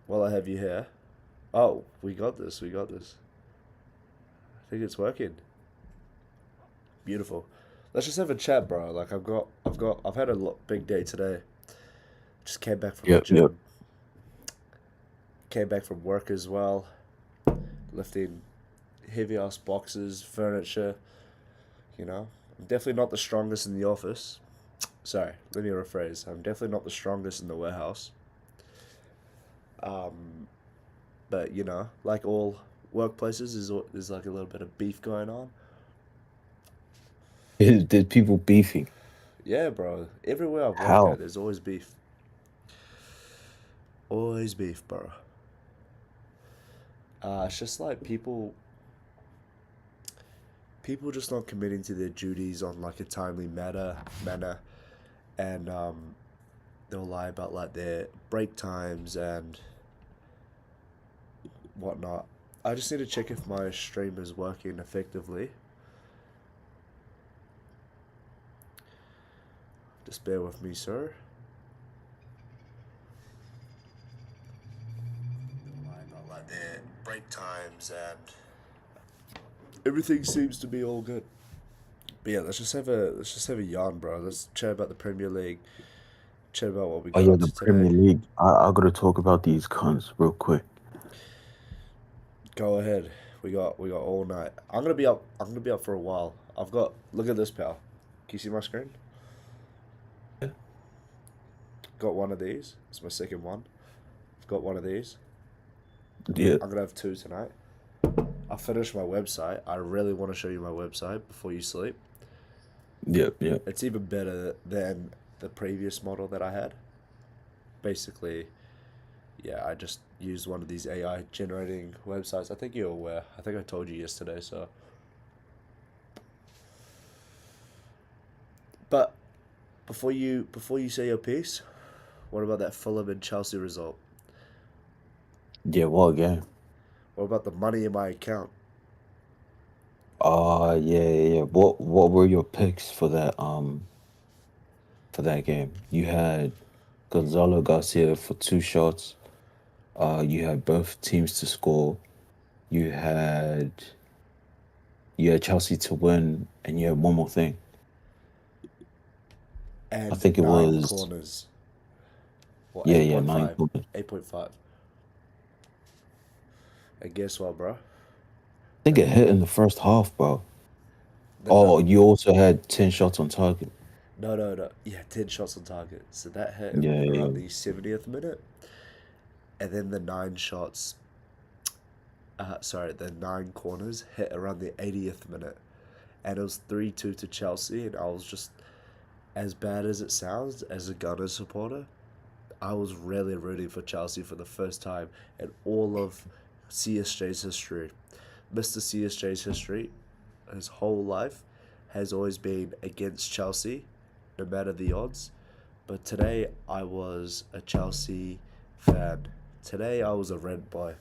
While I have you here. Oh, we got this. We got this. I think it's working. Beautiful. Let's just have a chat, bro. Like I've had a big day today. Just came back from the Yep, yep. gym. Came back from work as well. Lifting heavy ass boxes, furniture. I'm definitely not the strongest in the office. Sorry, let me rephrase. I'm definitely not the strongest in the warehouse. Um, but like all workplaces, there's like a little bit of beef going on. There's people beefing. Yeah, bro. Everywhere I've worked at, How? there's always beef. Always beef, bro. It's just like people just not committing to their duties on like a timely manner, and they'll lie about like their break times and whatnot. I just need to check if my stream is working effectively. Just bear with me, sir. They'll lie about like their break times and everything seems to be all good. But yeah, let's just have a yarn, bro. Let's chat about the Premier League. Chat about what we Oh got yeah, up the to today. Premier League. I gotta talk about these cunts real quick. Go ahead. We got all night. I'm gonna be up for a while. I've got look at this, pal. Can you see my screen? Got one of these. It's my second one. I've got one of these. Yeah, I'm gonna have two tonight. I finished my website. I really want to show you my website before you sleep. yep, yep. It's even better than the previous model that I had. Basically, yeah, I just used one of these AI generating websites. I think you're aware. I think I told you yesterday. So, but before you say your piece, what about that Fulham and Chelsea result? Yeah, what game? What about the money in my account? Yeah, yeah, yeah. What were your picks for that game? You had Gonzalo Garcia for two shots. You had both teams to score. You had you had Chelsea to win, and you had one more thing. I And think it nine was corners. Or yeah, eight yeah, point nine five. corners. 8.5. And guess what, bro? I think The it hit in the first half, bro. the Oh, no you also had 10 shots on target. no no no yeah, 10 shots on target. So that hit Yeah, around yeah. the 70th minute, and then the nine shots. Sorry, the nine corners hit around the 80th minute, and it was 3-2 to Chelsea. And I was just, as bad as it sounds, as a Gunners supporter, I was really rooting for Chelsea for the first time in all of CSJ's history. Mr. CSJ's history, his whole life, has always been against Chelsea, no matter the odds. But today I was a Chelsea fan. Today I was a red boy.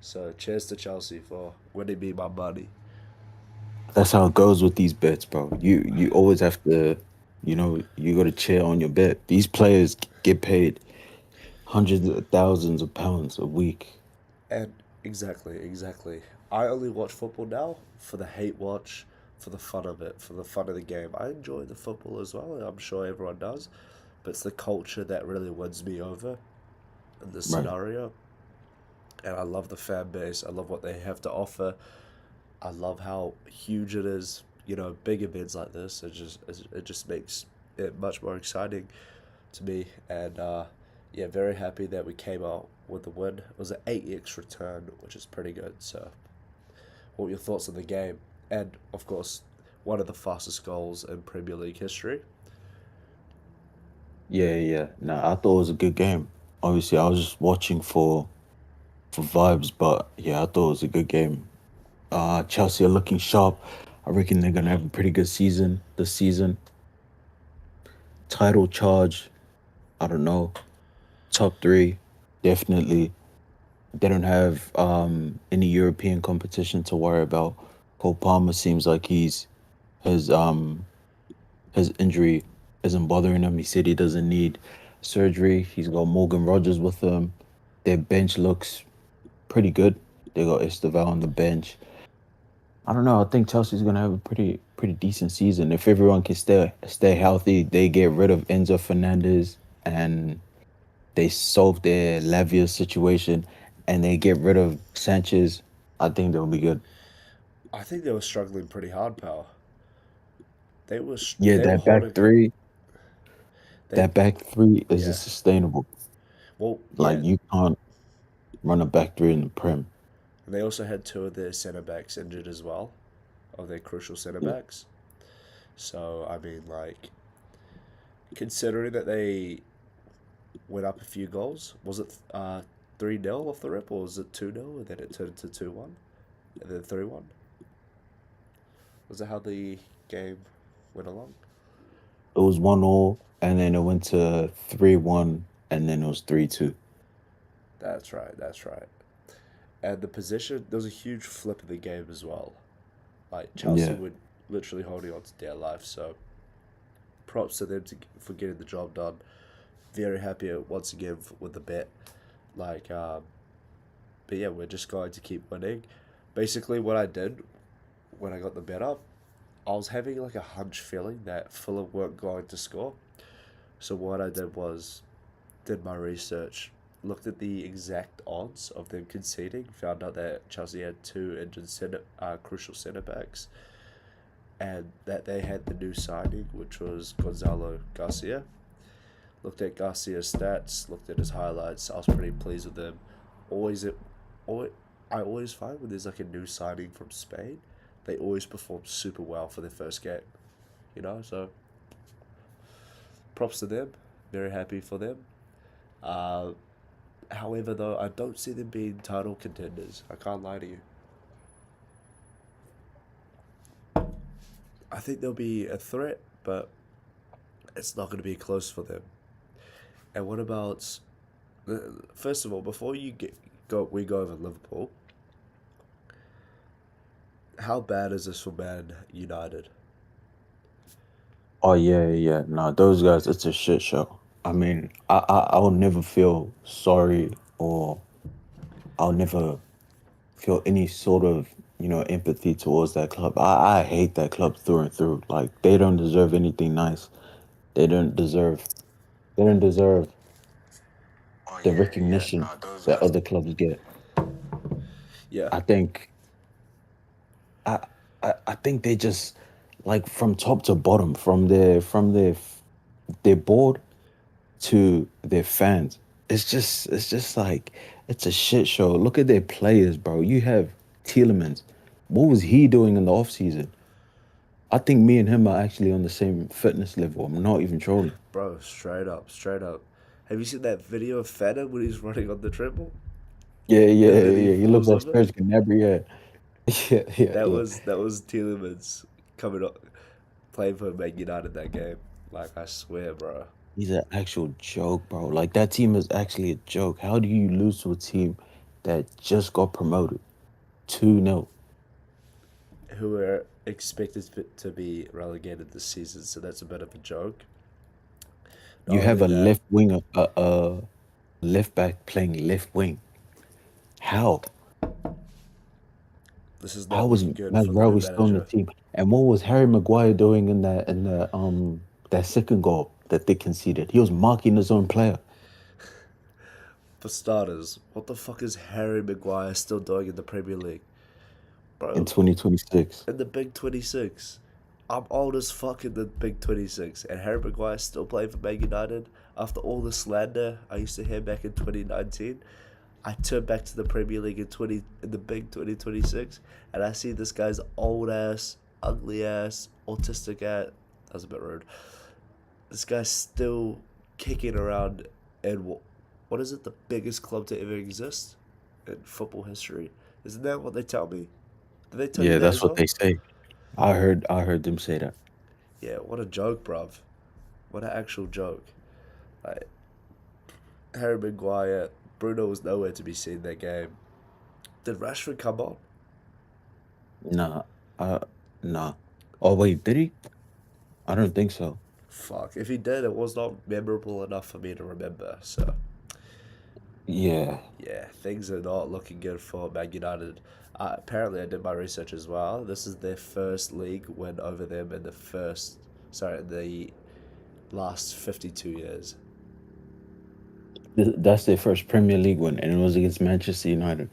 So cheers to Chelsea for winning me my money. That's how it goes with these bets, bro. You always have to, you got to cheer on your bet. These players get paid hundreds of thousands of pounds a week. And exactly. I only watch football now for the hate watch, for the fun of it, for the fun of the game. I enjoy the football as well, and I'm sure everyone does. But it's the culture that really wins me over in this Right. scenario. And I love the fan base. I love what they have to offer. I love how huge it is. Big events like this, it just makes it much more exciting to me. And yeah, very happy that we came out with the win. It was an 8x return, which is pretty good. So, what were your thoughts on the game? And of course, one of the fastest goals in Premier League history. Yeah, yeah. Nah, I thought it was a good game. Obviously, I was just watching for vibes, but yeah, I thought it was a good game. Chelsea are looking sharp. I reckon they're gonna have a pretty good season this season. Title charge, I don't know. Top three, definitely. They don't have any European competition to worry about. Cole Palmer seems like his his injury isn't bothering him. He said he doesn't need surgery. He's got Morgan Rogers with him. their bench looks pretty good. They got Esteval on the bench. I don't know. I think Chelsea's gonna have a pretty decent season if everyone can stay healthy. They get rid of Enzo Fernandez and they solve their Lavia situation, and they get rid of Sanchez. I think they'll be good. I think they were struggling pretty hard, pal. Yeah, They were holding. They that back three isn't Yeah. sustainable. Well, Like yeah. you can't run a back three in the Prem. And they also had two of their centre backs injured as well, of their crucial centre Yeah. backs. So I mean, like, considering that they went up a few goals, was it 3-0 off the rip, or was it 2-0 and then it turned to 2-1 and then 3-1? Was that how the game went along? It was 1-0, and then it went to 3-1, and then it was 3-2. That's right. That's right. And the position, there was a huge flip in the game as well. Like Chelsea Yeah. were literally holding on to their life. So props to them for getting the job done. Very happy once again with the bet. Like, but yeah, we're just going to keep winning. Basically, what I did when I got the bet up, I was having like a hunch feeling that Fulham weren't going to score. So what I did was did my research, looked at the exact odds of them conceding, found out that Chelsea had two injured crucial centre backs, and that they had the new signing, which was Gonzalo Garcia. Looked at Garcia's stats, looked at his highlights. I was pretty pleased with them. Always, it, always, I always find when there's like a new signing from Spain, they always perform super well for their first game. So props to them. Very happy for them. Uh, However, though, I don't see them being title contenders. I can't lie to you. I think they'll be a threat, but it's not going to be close for them. And what about? First of all, before we go over Liverpool. How bad is this for Man United? Oh yeah. No, those guys, it's a shit show. I mean, I'll never feel sorry, or I'll never feel any sort of empathy towards that club. I hate that club through and through. Like they don't deserve anything nice. They don't deserve they don't deserve the recognition that other clubs get. Yeah, I think I I think they just, like, from top to bottom, their board to their fans. It's just like it's a shit show. Look at their players, bro. You have Tielemans. What was he doing in the off season? I think me and him are actually on the same fitness level. I'm not even trolling. bro, straight up. Have you seen that video of Feta when he's running on the treadmill and then he He looks falls like over? Serge Gnabry. Yeah, yeah. That was Tielemans coming up playing for Man United that game. Like I swear, bro. He's an actual joke, bro. Like that team is actually a joke. How do you lose to a team that just got promoted? 2-0. Who are expected to be relegated this season, so that's a bit of a joke. Not You have only a that, left winger, left back playing left wing. How? this is How not was looking good for the new Masraoui still on the manager. team? And what was Harry Maguire doing in that second goal that they conceded? He was marking his own player For starters, what the fuck is Harry Maguire still doing in the Premier League? in Bro, 2026. in the Big 26. I'm old as fuck in the Big 26, and Harry Maguire still playing for Man United after all the slander I used to hear back in 2019. I turned back to the Premier League in the Big 2026, and I see this guy's old ass, ugly ass, autistic ass. That was a bit rude. This guy's still kicking around in what is it? The biggest club to ever exist in football history. Isn't that what they tell me? Did they tell you Yeah, that that's as what well? they say. I heard them say that. Yeah, what a joke, bruv. What an actual joke. Like, Harry Maguire, Bruno was nowhere to be seen that game. Did Rashford come on? Nah, uh, nah. Oh wait, did he? I don't think so. Fuck. If he did, it was not memorable enough for me to remember. So, Yeah. Yeah, things are not looking good for Man United. Apparently, I did my research as well. This is their first league win over them in the last 52 years. That's their first Premier League win, and it was against Manchester United.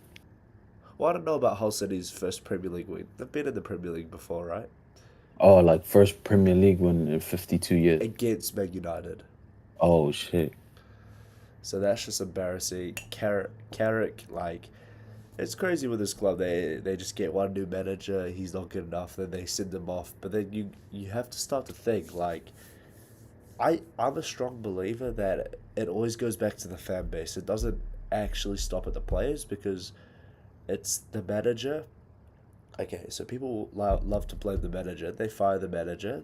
Well, I don't know about Hull City's first Premier League win. They've been in the Premier League before, right? Oh, like first Premier League win in 52 years. Against Man United. Oh shit. So that's just embarrassing. Carrick, like, it's crazy with this club. They just get one new manager. He's not good enough. Then they send him off. But then you have to start to think like I'm a strong believer that it always goes back to the fan base. It doesn't actually stop at the players because it's the manager. Okay, so people love to blame the manager. They fire the manager.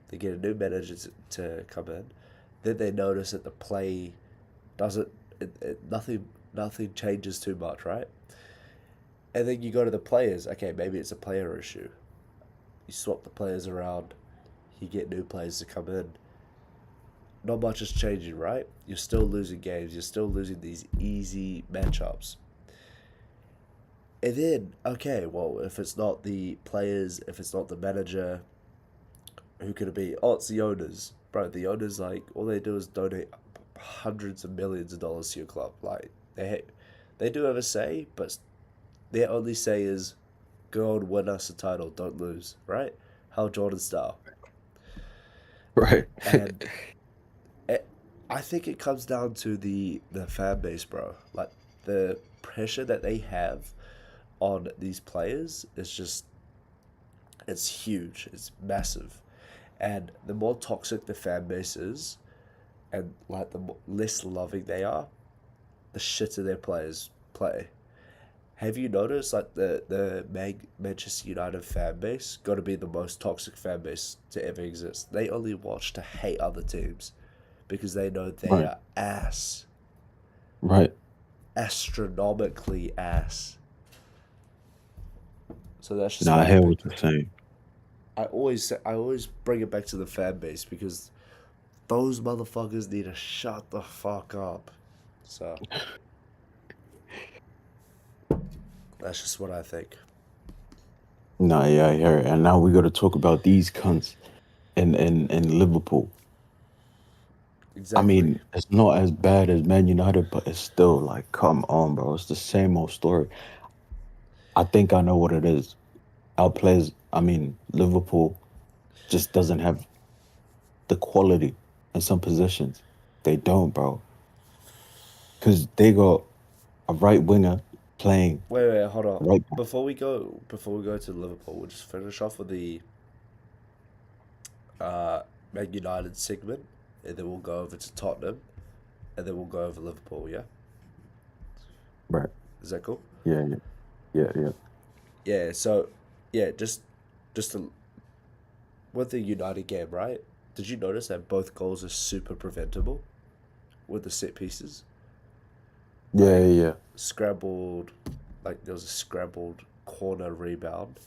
They get a new manager to come in. Then they notice that the play doesn't nothing changes too much, right? And then you go to the players. Okay, maybe it's a player issue. You swap the players around. You get new players to come in. Not much is changing, right? You're still losing games. You're still losing these easy matchups. And then, okay, well, if it's not the players, if it's not the manager, who could it be? Oh, it's the owners. Bro, the owners, like, all they do is donate hundreds of millions of dollars to your club. Like, they do have a say, but their only say is go and win us a title, don't lose, right? Hal Jordan style. Right. And it, I think it comes down to the fan base, bro. Like, the pressure that they have on these players is just, it's huge, it's massive. And the more toxic the fan base is, and like less loving they are, the shitter their players play. Have you noticed like the Manchester United fan base got to be the most toxic fan base to ever exist? They only watch to hate other teams because they know they Right. are ass, Right. astronomically ass. So that's just Now I what I hear think. what you're saying. I always bring it back to the fan base because those motherfuckers need to shut the fuck up. So that's just what I think. Nah, yeah, I hear it. And now we got to talk about these cunts in Liverpool. I Exactly. mean, it's not as bad as Man United, but it's still like, come on, bro. It's the same old story. I think I know what it is. Our players, I mean, Liverpool just doesn't have the quality in some positions. They don't, bro. Because they got a right winger playing Wait, hold on. right back. Before we go to Liverpool, we'll just finish off with the uh, Man United segment, and then we'll go over to Tottenham, and then we'll go over Liverpool. Yeah, Right. is that cool? Yeah, yeah, yeah, yeah. Yeah. So, yeah, just to, with the United game, right? Did you notice that both goals are super preventable with the set pieces? Yeah, Like yeah, yeah. scrambled, like there was a scrambled corner rebound,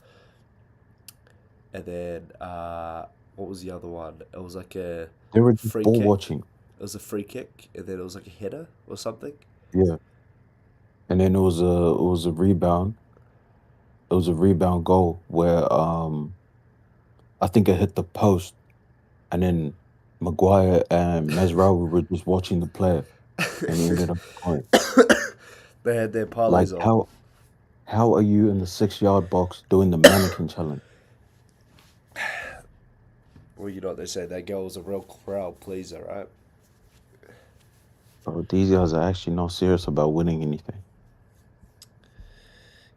and then what was the other one? It was like a They were just free ball kick. watching. It was a free kick, and then it was like a header or something. Yeah. And then it was a rebound. It was a rebound goal where I think it hit the post, and then Maguire and Mesraoui were just watching the player, and he ended up scoring. They had their Like parlays on. how are you in the 6 yard box doing the mannequin challenge? Well, you know what they say. That girl was a real crowd pleaser, right? Bro, these guys are actually not serious about winning anything.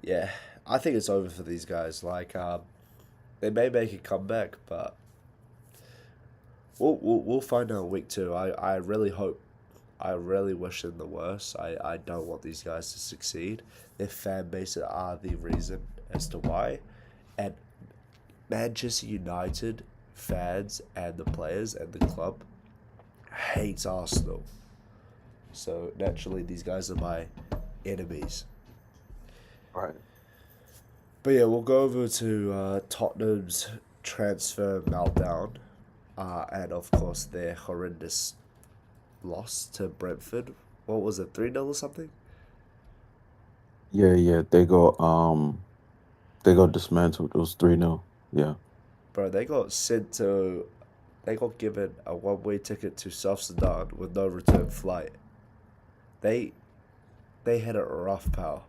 Yeah, I think it's over for these guys. Like, they may make a comeback, but we'll find out week two. I really hope. I really wish them the worst. I don't want these guys to succeed. Their fan base are the reason as to why, and Manchester United fans and the players and the club hates Arsenal. So naturally, these guys are my enemies. Right. But yeah, we'll go over to Tottenham's transfer meltdown, and of course their horrendous loss to Brentford. what was it, 3-0 or something? Yeah, they got dismantled. It was 3-0. Yeah. Bro, they got given a one-way ticket to South Sudan with no return flight. They they had it rough, pal.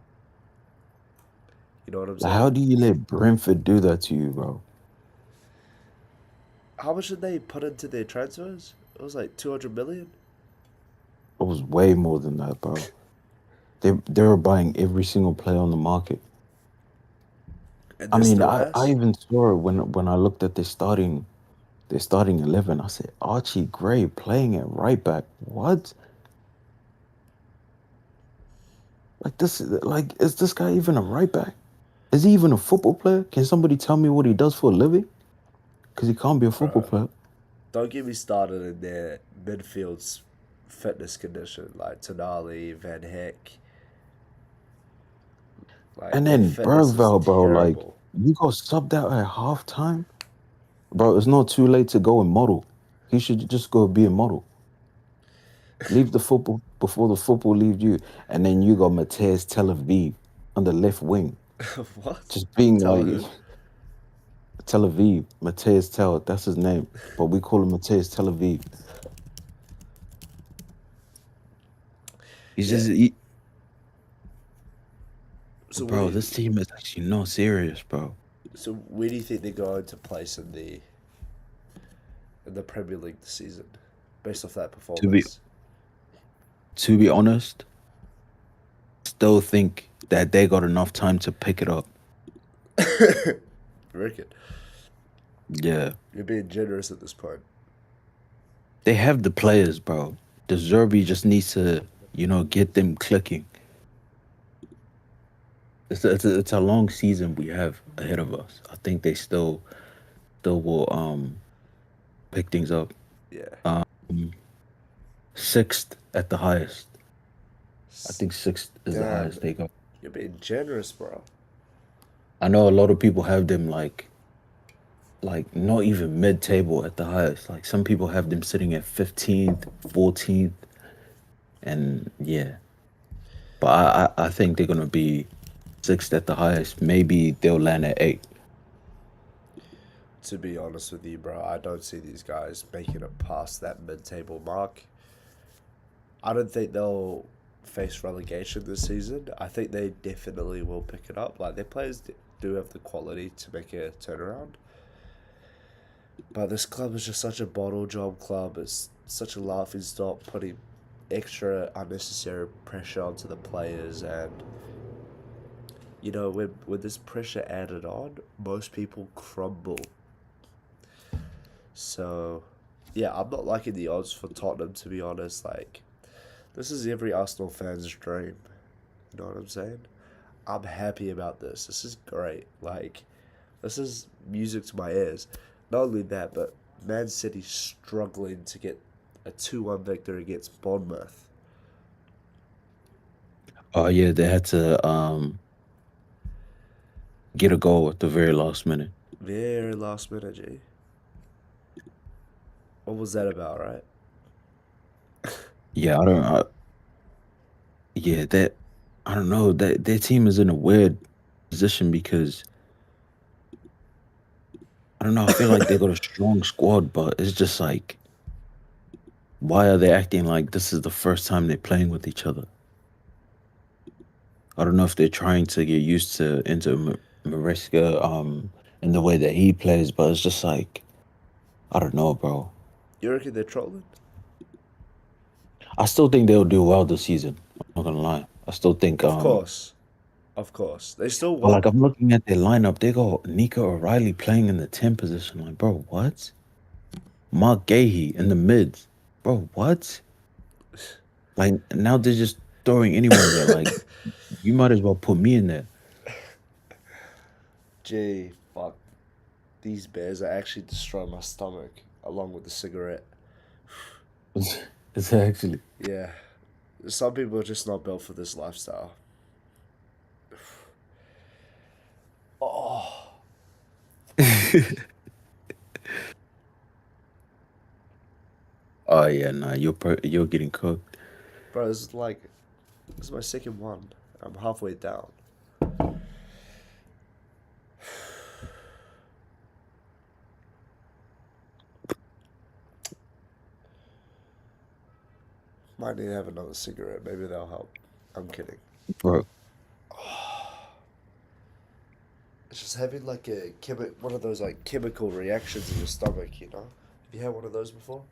You know what I'm Like, how saying? do you let Brentford do that to you, bro? How much did they put into their transfers? It was like 200 million. It was way more than that, bro. They were buying every single player on the market. And I they're mean, still I ass. even saw it when I looked at their starting 11. I said Archie Gray playing at right back. What? Like is this guy even a right back? Is he even a football player? Can somebody tell me what he does for a living? Because he can't be a football Bro, player. don't get me started in their midfield's fitness condition. Like Tonali, Van Heck. Like, And their then fitness is Bergval, bro, like terrible. you got subbed out at halftime. Bro, it's not too late to go and model. He should just go be a model. Leave the football before the football leaves you. And then you got Mateus Tel Aviv on the left wing. What? Just being Tell like who? Tel Aviv, Mateus Tel, that's his name. But we call him Mateus Tel Aviv. He's Yeah. just So bro, this team is actually not serious, bro. so where do you think they're going to place in the Premier League this season, based off that To be performance? to be honest, still think that they got enough time to pick it up. Reckon Yeah. you're being generous at this point. They have the players, bro. The Zerbi just needs to, get them clicking. It's a long season we have ahead of us. I think they still will pick things up. Yeah. Um, sixth at the highest. I S- think sixth is the Damn, highest they go. you're being generous, bro. I know a lot of people have them like not even mid table at the highest. Like some people have them sitting at 15th, 14th, and yeah. But I think they're gonna be sixth at the highest. Maybe they'll land at eight. To be honest with you, bro, I don't see these guys making it past that mid-table mark. I don't think they'll face relegation this season. I think they definitely will pick it up. Like, their players do have the quality to make a turnaround. But this club is just such a bottle job club. It's such a laughing stock, putting extra unnecessary pressure onto the players. And, when this pressure added on, most people crumble. So, yeah, I'm not liking the odds for Tottenham, to be honest. Like, this is every Arsenal fan's dream. You know what I'm saying? I'm happy about this. This is great. Like, this is music to my ears. Not only that, but Man City struggling to get a 2-1 victory against Bournemouth. Oh yeah, they had to get a goal at the very last minute. Very last minute, G. What was that about, right? Yeah, I don't. Yeah, that I don't know. That their team is in a weird position because I don't know. I feel like they got a strong squad, but it's just like, why are they acting like this is the first time they're playing with each other? I don't know if they're trying to get used to into Maresca, in the way that he plays, but it's just like, I don't know, bro. You reckon they're trolling? I still think they'll do well this season. I'm not gonna lie. I still think Of course. Of course. They still but like won. I'm looking at their lineup, they got Nico O'Reilly playing in the 10 position. Like, bro, what? Mark Gahey in the mids. Bro, what? Like now they're just throwing anyone there. Like you might as well put me in there. Gee, fuck. These bears are actually destroying my stomach, along with the cigarette. It's actually. Yeah. Some people are just not built for this lifestyle. Oh. Oh yeah, nah, you're getting cooked. Bro, this is my second one. I'm halfway down. Might need to have another cigarette. Maybe that'll help. I'm kidding. Bro, It's just having like one of those like chemical reactions in your stomach, you know? Have you had one of those before?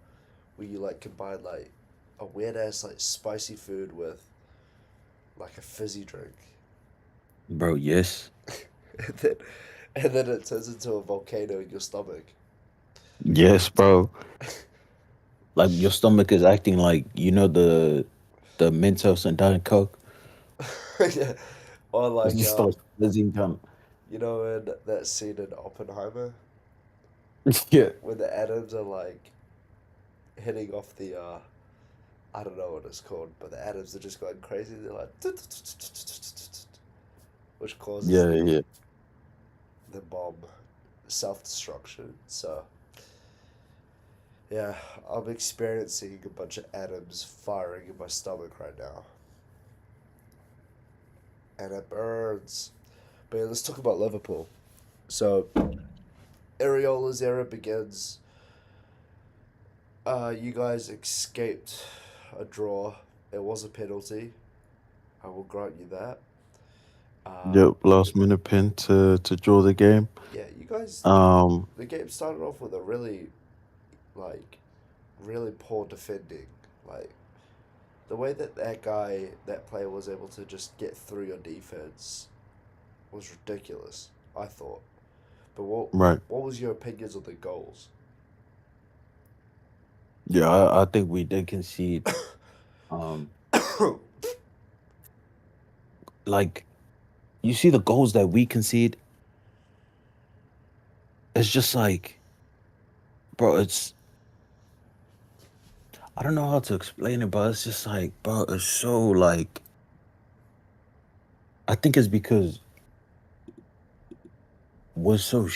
Where you like combine like a weird ass like spicy food with like a fizzy drink. bro, yes. and then and then it turns into a volcano in your stomach. Yes, bro. Like your stomach is acting like the Mentos and Diet Coke. Yeah. Or It like just starts fizzing down. you know in that scene in Oppenheimer Yeah. when the atoms are like hitting off the I don't know what it's called, but the atoms are just going crazy. They're like which causes Yeah, yeah. the bomb self destruction. So yeah, I'm experiencing a bunch of atoms firing in my stomach right now. And it burns. But yeah, let's talk about Liverpool. So Areola's era begins. You guys escaped a draw. It was a penalty. I will grant you that. Uh, Yep, last minute pin to draw the game. yeah, you guys. Um, The game started off with a like, really poor defending. Like the way that player was able to just get through your defense was ridiculous. I thought. But right. what was your opinions on the goals? Yeah, I think we did concede. Um, like you see the goals that we concede, it's just like, bro, it's I don't know how to explain it, but it's just like, bro, it's so like I think it's because we're so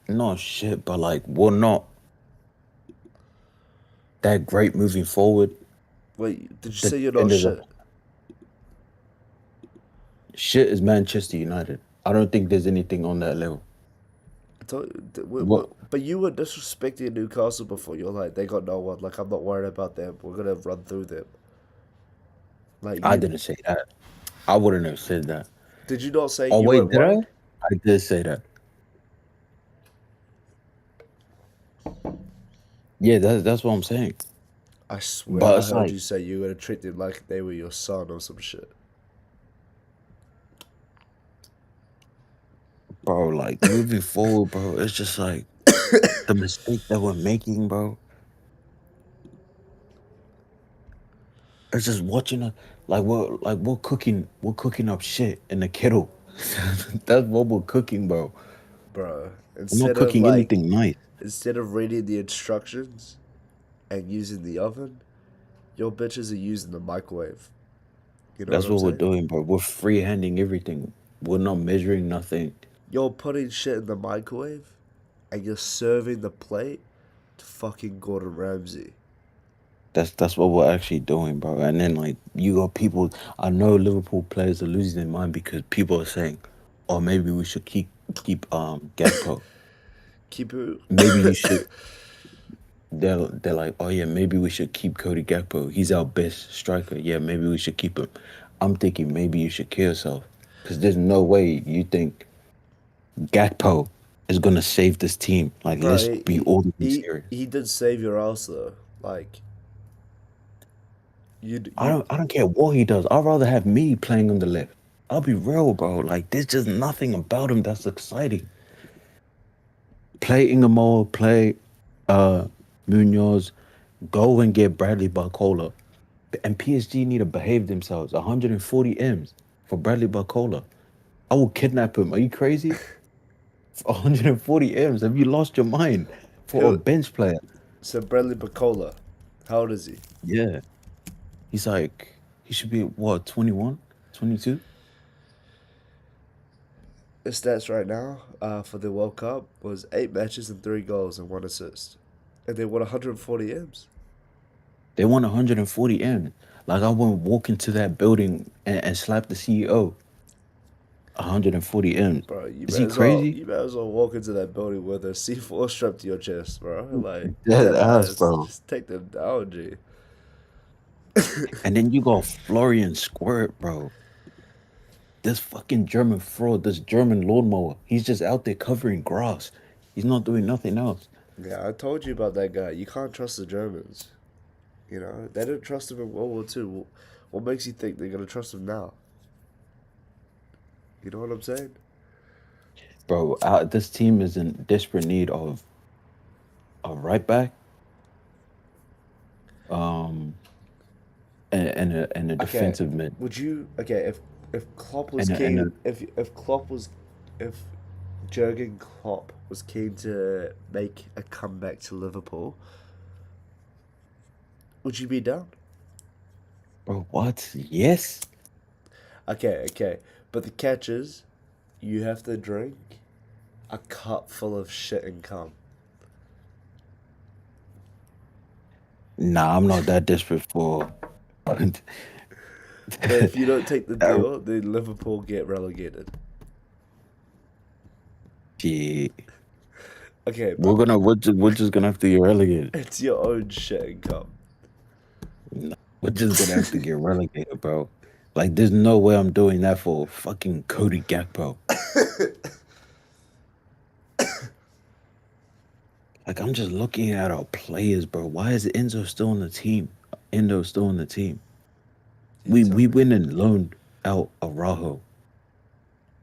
not shit, but like we're not that great moving forward. Wait, did you The say you're not defenders are shit? shit is Manchester United. I don't think there's anything on that level. What But you were disrespecting Newcastle before. You're like, they got no one. Like, I'm not worried about them. We're gonna run through them. Like I you, didn't say that. I wouldn't have said that. did you not say Oh you weren't wait, did I? worried? I did say that. Yeah, that's what I'm saying. I swear, But I it's heard like, you say you were gonna treat them like they were your son or some shit. bro, like moving forward, bro, it's just like the mistake that we're making, bro. It's just watching it we're cooking up shit in the kettle. That's what we're cooking, bro. Bro, We're not cooking anything nice. instead of reading the instructions and using the oven, your bitches are using the microwave. You know what That's I'm what we're saying? doing, bro. We're freehanding everything. We're not measuring nothing. You're putting shit in the microwave and you're serving the plate to fucking Gordon Ramsay. That's what we're actually doing, bro. And then like you got people. I know Liverpool players are losing their mind because people are saying, "Oh, maybe we should keep Gakpo. Keep it. Maybe you should." They're like, "Oh yeah, maybe we should keep Cody Gakpo. He's our best striker. Yeah, maybe we should keep him." I'm thinking maybe you should kill yourself because there's no way you think Gakpo is gonna save this team. Like, Bro, let's be all the way serious. he did save your ass though. Like you I don't care what he does. I'd rather have me playing on the left. I'll be real, bro. Like, there's just nothing about him that's exciting. Play Ingemol, play uh Munoz, go and get Bradley Barcola. And PSG need to behave themselves. 140 M's for Bradley Barcola. I will kidnap him. Are you crazy? For 140 M's. Have you lost your mind? For a who bench player. so Bradley Bacola. How old is he? Yeah. He's like, he should be what, 21? 22? His stats right now for the World Cup was 8 matches and 3 goals and 1 assist, and they won 140 M's. They won 140 M's. Like I wouldn't walk into that building and slap the CEO 140 M's. Bro, you Is may he as well crazy? you may as well walk into that building with a C4 strapped to your chest, bro. Like Dead dead ass, ass. bro. Just take them down, G. And then you got Florian Squirt, bro. This fucking German fraud, this German lawnmower. He's just out there covering grass. He's not doing nothing else. Yeah, I told you about that guy. You can't trust the Germans. You know, they didn't trust him in World War II. What makes you think they're gonna trust him now? You know what I'm saying? Bro, this team is in desperate need of a right back, um, and a Okay, defensive mid, would you? Okay, if Klopp was and keen, if Klopp was, if Jurgen Klopp was keen to make a comeback to Liverpool, would you be down? bro, what? Yes. Okay, okay, but the catch is, you have to drink a cup full of shit and cum. Nah, I'm not that desperate for. But if you don't take the Uh, deal, then Liverpool get relegated. Shit. Okay, but We're just gonna have to get relegated. it's your own shit and cum. Nah, we're just gonna have to get relegated, bro. Like, there's no way I'm doing that for fucking Cody Gakpo. Like, I'm just looking at our players, bro. Why is Enzo still on the team? Endo still on the team. You tell We me. went and loaned out Araujo.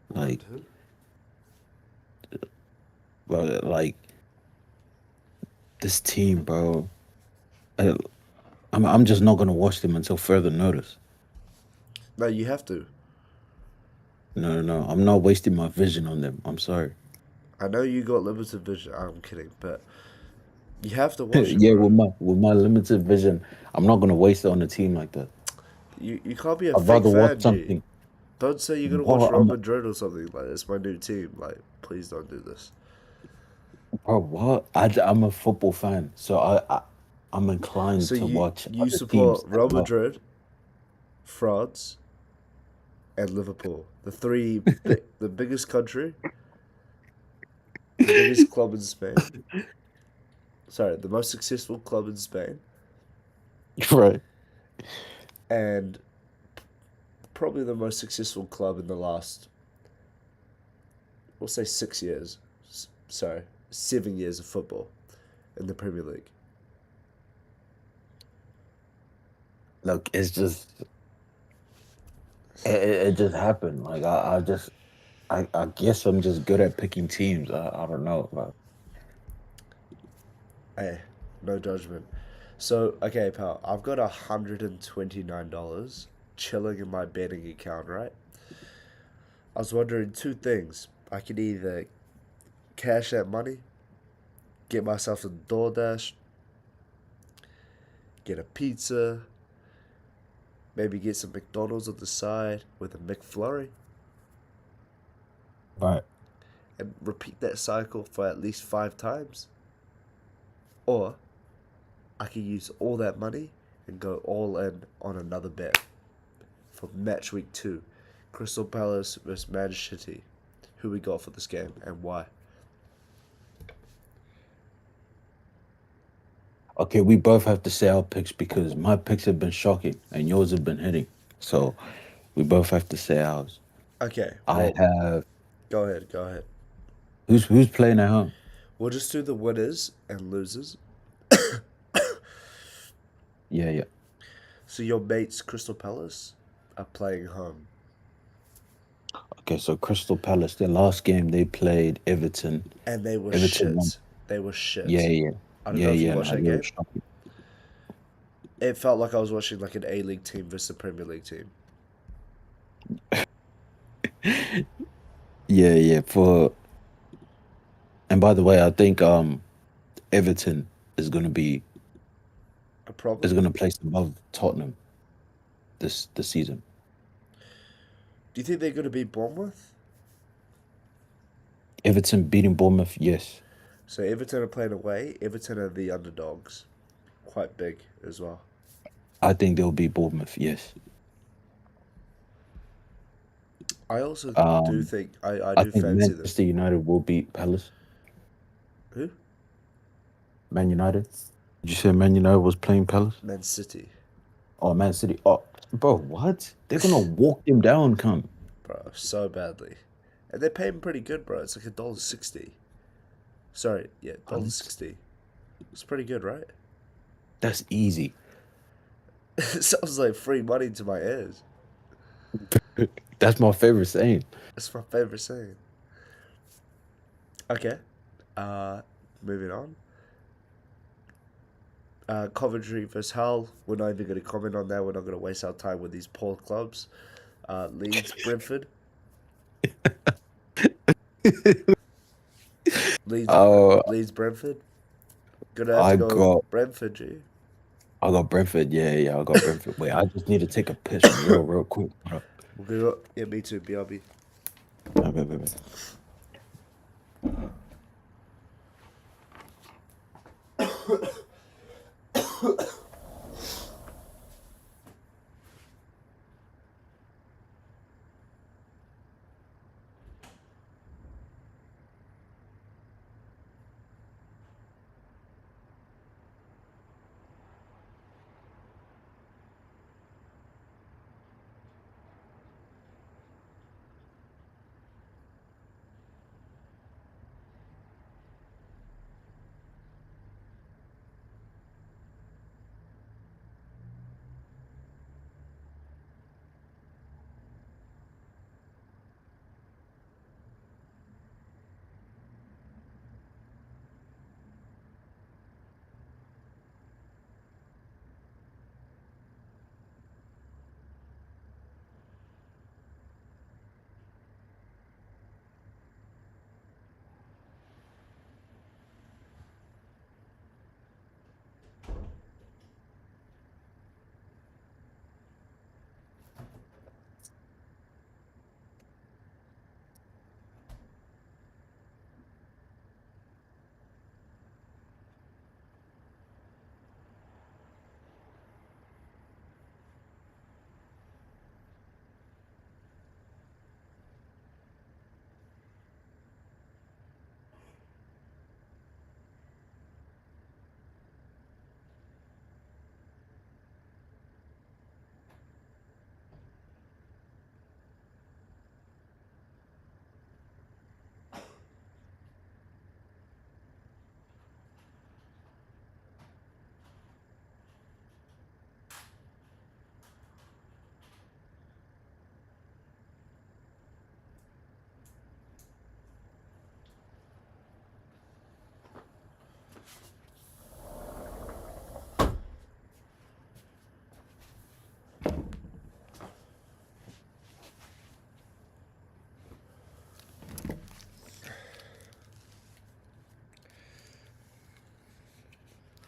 Like, Loaned who? bro, like this team, bro. I, I'm just not gonna watch them until further notice. No, you have to. No, no, no. I'm not wasting my vision on them. I'm sorry. I know you got limited vision. I'm kidding, but you have to watch it, Yeah, bro. with my limited vision, I'm not gonna waste it on a team like that. You can't be a I'd fake rather watch fan, G. something. Don't say you're gonna watch Bro, Real Madrid or something like it's my new team. Like, please don't do this. what? I'm a football fan, so I'm inclined So to watch you other teams support as Real well. Madrid, France, and Liverpool, the biggest country, the biggest club in Spain. Sorry, the most successful club in Spain, Right. and probably the most successful club in the last, we'll say 6 years. Sorry, 7 years of football in the Premier League. Look, it's just it just happened. Like I guess I'm just good at picking teams. I don't know. Like, Hey, no judgment. So, okay, pal, I've got $129 chilling in my betting account, right? I was wondering two things. I could either cash that money, get myself a DoorDash, get a pizza, maybe get some McDonald's on the side with a McFlurry, right. and repeat that cycle for at least 5 times. Or I could use all that money and go all in on another bet for match week 2. Crystal Palace versus Manchester City. Who we got for this game and why? Okay, we both have to say our picks because my picks have been shocking and yours have been hitting. So we both have to say ours. Okay, I well, have go ahead, go ahead. who's playing at home? We'll just do the winners and losers. Yeah, yeah. So your mates, Crystal Palace, are playing home. Okay, so Crystal Palace, their last game they played Everton. And they were Everton won. shit. They were Yeah, shit. yeah. I don't Yeah, know if you yeah. watched Like that they were game. shocking. It felt like I was watching like an A-League team versus a Premier League team. Yeah, yeah. And by the way, I think Everton is gonna be A is problem? gonna place above Tottenham this season. Do you think they're going to beat Bournemouth? Everton beating Bournemouth, yes. So Everton are playing away. Everton are the underdogs. Quite big as well. I think they'll beat Bournemouth. Yes. I also do Um, think I I do think fancy them. Manchester United will beat Palace. Who? Man United. Did you say Man United was playing Palace? Man City, Oh, Man City. Oh, bro, what? They're gonna walk them down. Come. bro, so badly, and they're paying pretty good, bro. It's like $1.60. Sorry, yeah, What? $1.60. It's pretty good, right? That's easy. It sounds like free money to my ears. That's my favorite saying. That's my favorite saying. Okay, uh, moving on. Coventry versus Hull. We're not even going to comment on that. We're not going to waste our time with these poor clubs. Leeds, Brentford. Leeds, uh, Leeds, Brentford. Gonna have to I go with got Brentford, G. I got Brentford. Yeah, yeah, I got Brentford. Wait, I just need to take a piss real quick. Bro. We're gonna go. Yeah, me too. BRB. Wait.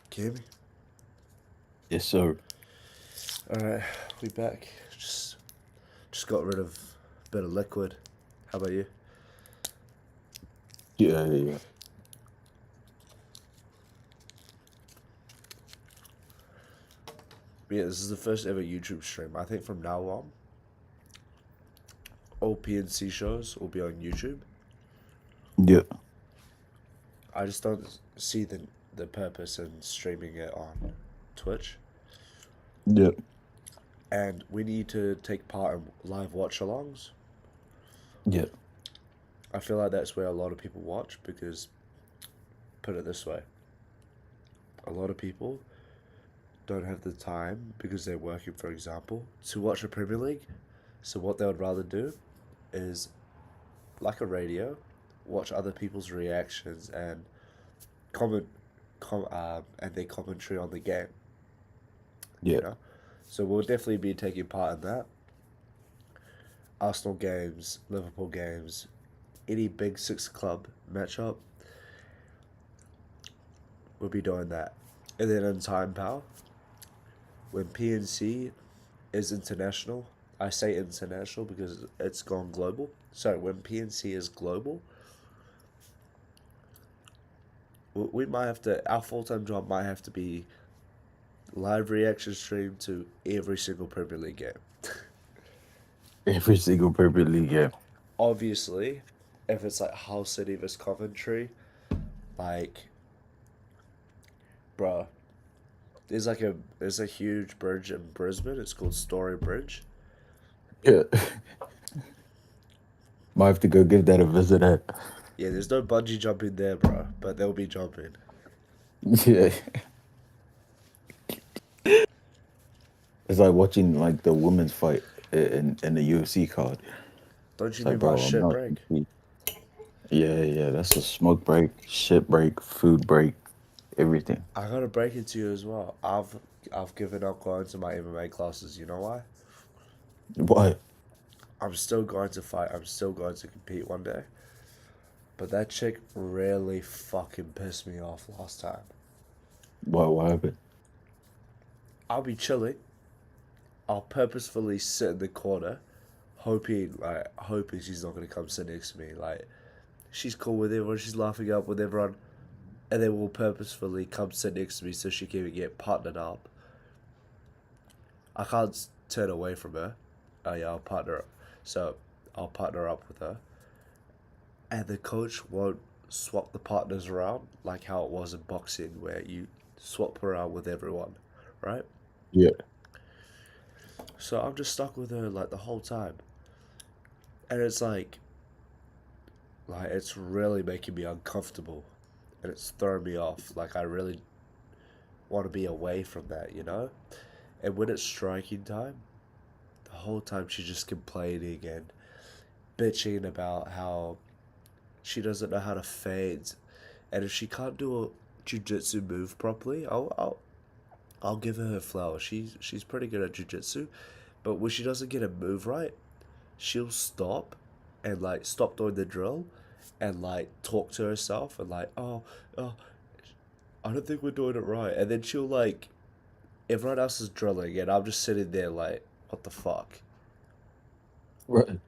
Can you hear me? Yes, sir. All right, we back. Just got rid of a bit of liquid. How about you? Yeah. Yeah, this is the first ever YouTube stream. I think from now on, all PNC shows will be on YouTube. Yeah. I just don't see the purpose in streaming it on Twitch. Yeah. And we need to take part in live watch-alongs. Yeah. I feel like that's where a lot of people watch because, put it this way, a lot of people don't have the time because they're working, for example, to watch a Premier League. So what they would rather do is, like a radio, watch other people's reactions and comment, and their commentary on the game. Yeah. You know, so we'll definitely be taking part in that. Arsenal games, Liverpool games, any big six club matchup, we'll be doing that. And then in time, pal, when PNC is international, I say international because it's gone global. So when PNC is global, we might have to, our full time job might have to be live reaction stream to every single Premier League game. Every single Premier League game. Obviously, if it's like Hull City vs Coventry, like, bro, there's a huge bridge in Brisbane. It's called Story Bridge. Yeah. Might have to go give that a visit at. Yeah, there's no bungee jumping there, bro, but they'll be jumping. Yeah. It's like watching like the women's fight in the UFC card. Don't It's you like, need bro, my I'm shit not break? Yeah, that's a smoke break, shit break, food break, everything. I gotta break it to you as well. I've given up going to my MMA classes. You know why? What? I'm still going to fight. I'm still going to compete one day. But that chick really fucking pissed me off last time. What happened? I'll be chilling. I'll purposefully sit in the corner, hoping she's not gonna come sit next to me. Like, she's cool with everyone. She's laughing up with everyone, and then will purposefully come sit next to me so she can get partnered up. I can't turn away from her. Oh yeah, I'll partner up. So I'll partner up with her, and the coach won't swap the partners around like how it was in boxing, where you swap around with everyone, right? Yeah. So I'm just stuck with her like the whole time, and like it's really making me uncomfortable, and it's throwing me off. Like I really want to be away from that, you know. And when it's striking time, the whole time she's just complaining and bitching about how she doesn't know how to fade, and if she can't do a jujitsu move properly, I'll give her flowers. She's pretty good at jujitsu, but when she doesn't get a move right, she'll stop and like stop doing the drill and like talk to herself and like, oh, I don't think we're doing it right. And then she'll like, everyone else is drilling and I'm just sitting there like, what the fuck? Right.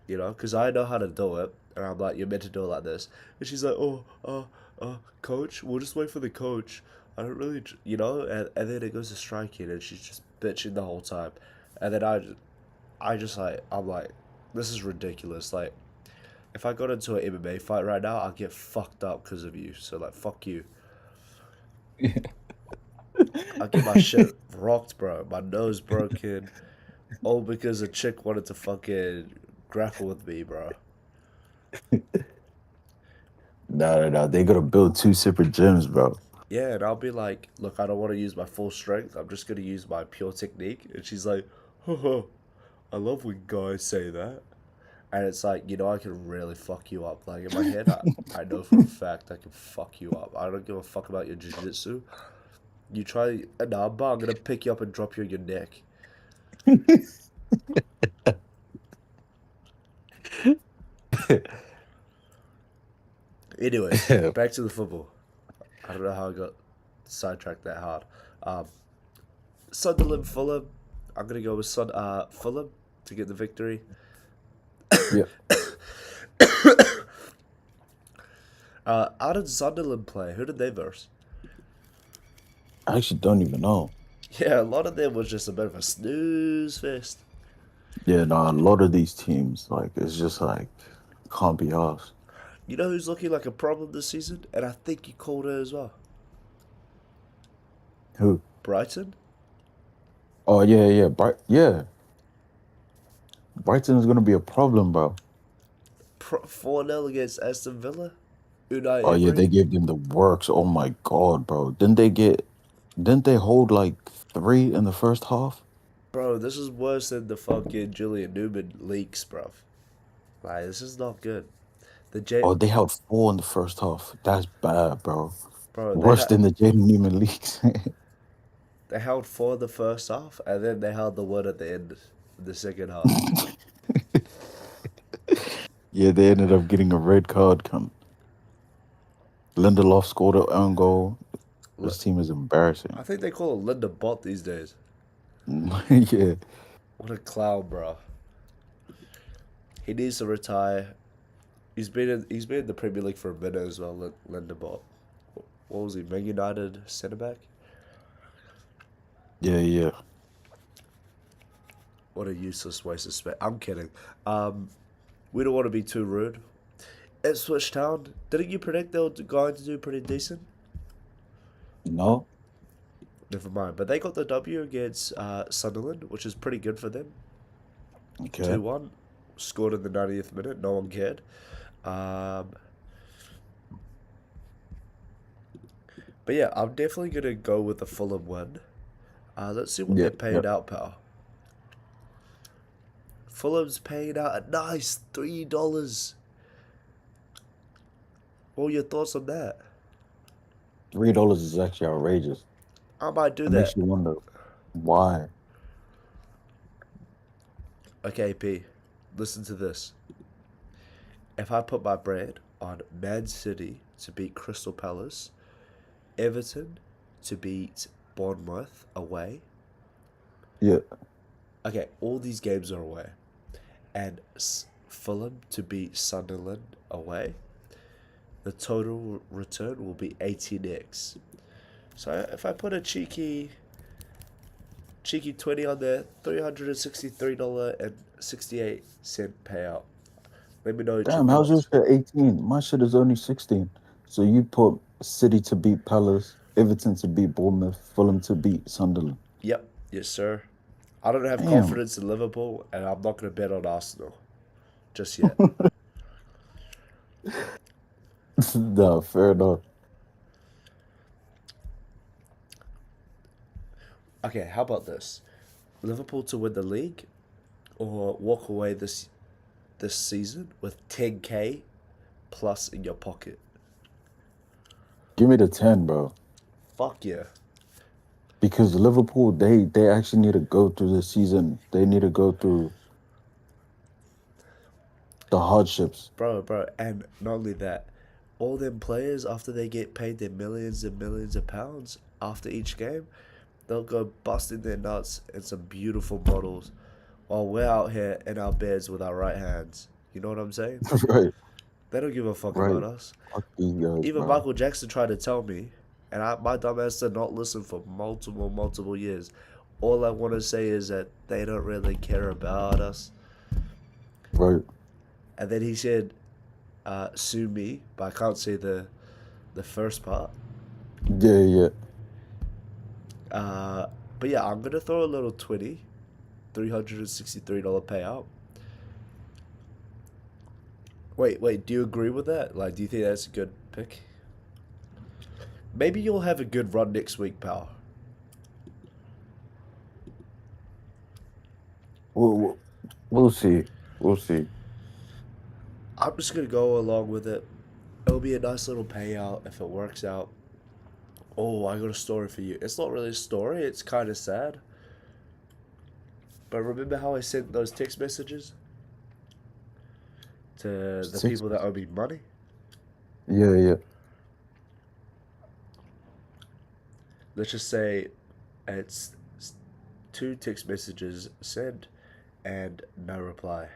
You know, because I know how to do it. And I'm like, you're meant to do it like this. And she's like, coach, we'll just wait for the coach. I don't really, you know, and then it goes to striking and she's just bitching the whole time. And then I just like, I'm like, this is ridiculous. Like, if I got into an MMA fight right now, I'll get fucked up because of you. So, like, fuck you. I'll get my shit rocked, bro. My nose broken. All because a chick wanted to fucking grapple with me, bro. No. They gotta build two separate gyms, bro. Yeah, and I'll be like, look, I don't want to use my full strength. I'm just going to use my pure technique. And she's like, haha, I love when guys say that. And it's like, you know, I can really fuck you up. Like, in my head, I know for a fact I can fuck you up. I don't give a fuck about your jiu-jitsu. You try, nah, I'm going to pick you up and drop you on your neck. Anyways, back to the football. I don't know how I got sidetracked that hard. Um, Sunderland, Fulham. I'm going to go with Fulham to get the victory. Yeah. How did Sunderland play? Who did they verse? I actually don't even know. Yeah, a lot of them was just a bit of a snooze fest. Yeah, no, a lot of these teams, like, it's just like, can't be asked. You know who's looking like a problem this season? And I think you called her as well. Who? Brighton? Oh, yeah. Yeah. Brighton is gonna be a problem, bro. 4-0 against Aston Villa? Unai Oh, yeah, Emery? they gave them the works. Oh, my God, bro. Didn't they hold like 3 in the first half? Bro, this is worse than the fucking Julian Newman leaks, bro. Like, this is not good. The J... Oh, they held 4 in the first half. That's bad, bro. Bro, Worse than the Jaden Newman leaks. they held 4 in the first half, and then they held the 1 at the end of the second half. Yeah, they ended up getting a red card. Lindelof scored an own goal. This team is embarrassing. I think they call it Linda Bot these days. Yeah. What a clown, bro. He needs to retire. He's been in the Premier League for a minute as well, Linda Bot. What was he, Man United centre back? Yeah, yeah. What a useless waste of space. I'm kidding. Um, we don't want to be too rude. Ipswich Town, didn't you predict they were going to do pretty decent? No? Never mind. But they got the W against Sunderland, which is pretty good for them. Okay. 2-1. Scored in the 90th minute. No one cared. Um, but yeah, I'm definitely going to go with the Fulham win. Let's see what Yeah, they're yeah. paying out, pal. Fulham's paying out a nice $3. What were your thoughts on that? $3 is actually outrageous. I might do It makes that. you wonder why. Okay, P. Listen to this. If I put my bread on Man City to beat Crystal Palace, Everton to beat Bournemouth away. Yeah. Okay, all these games are away. And Fulham to beat Sunderland away. The total return will be 18x. So if I put a cheeky 20 on there, $363.68 payout. Let me know your Damn, how's your thoughts. shit 18? My shit is only 16. So you put City to beat Palace, Everton to beat Bournemouth, Fulham to beat Sunderland. Yep, yes sir. I don't have Damn. confidence in Liverpool, and I'm not going to bet on Arsenal just yet. No, fair enough. Okay, how about this? Liverpool to win the league, or walk away this season with 10k plus in your pocket. Give me the 10, bro. Fuck yeah, Because Liverpool, they actually need to go through the season. They need to go through the hardships. bro. And not only that, all them players after they get paid their millions and millions of pounds after each game, they'll go busting their nuts in some beautiful models, while we're out here in our beds with our right hands. You know what I'm saying? Right, They don't give a fuck right. about us. Fuck these guys, Even bro. Michael Jackson tried to tell me, and my dumbass did not listen for multiple years. All I want to say is that they don't really care about us. Right. And then he said, "Sue me," but I can't say the first part. Yeah, yeah. Uh, but yeah, I'm gonna throw a little 20, $363 payout. Wait. Do you agree with that? Like, do you think that's a good pick? Maybe you'll have a good run next week, pal. We'll, we'll see. We'll see. I'm just gonna go along with it. It'll be a nice little payout if it works out. Oh, I got a story for you. It's not really a story, it's kind of sad. But remember how I sent those text messages to the Six. people that owe me money? Yeah, yeah. Let's just say it's two text messages sent and no reply.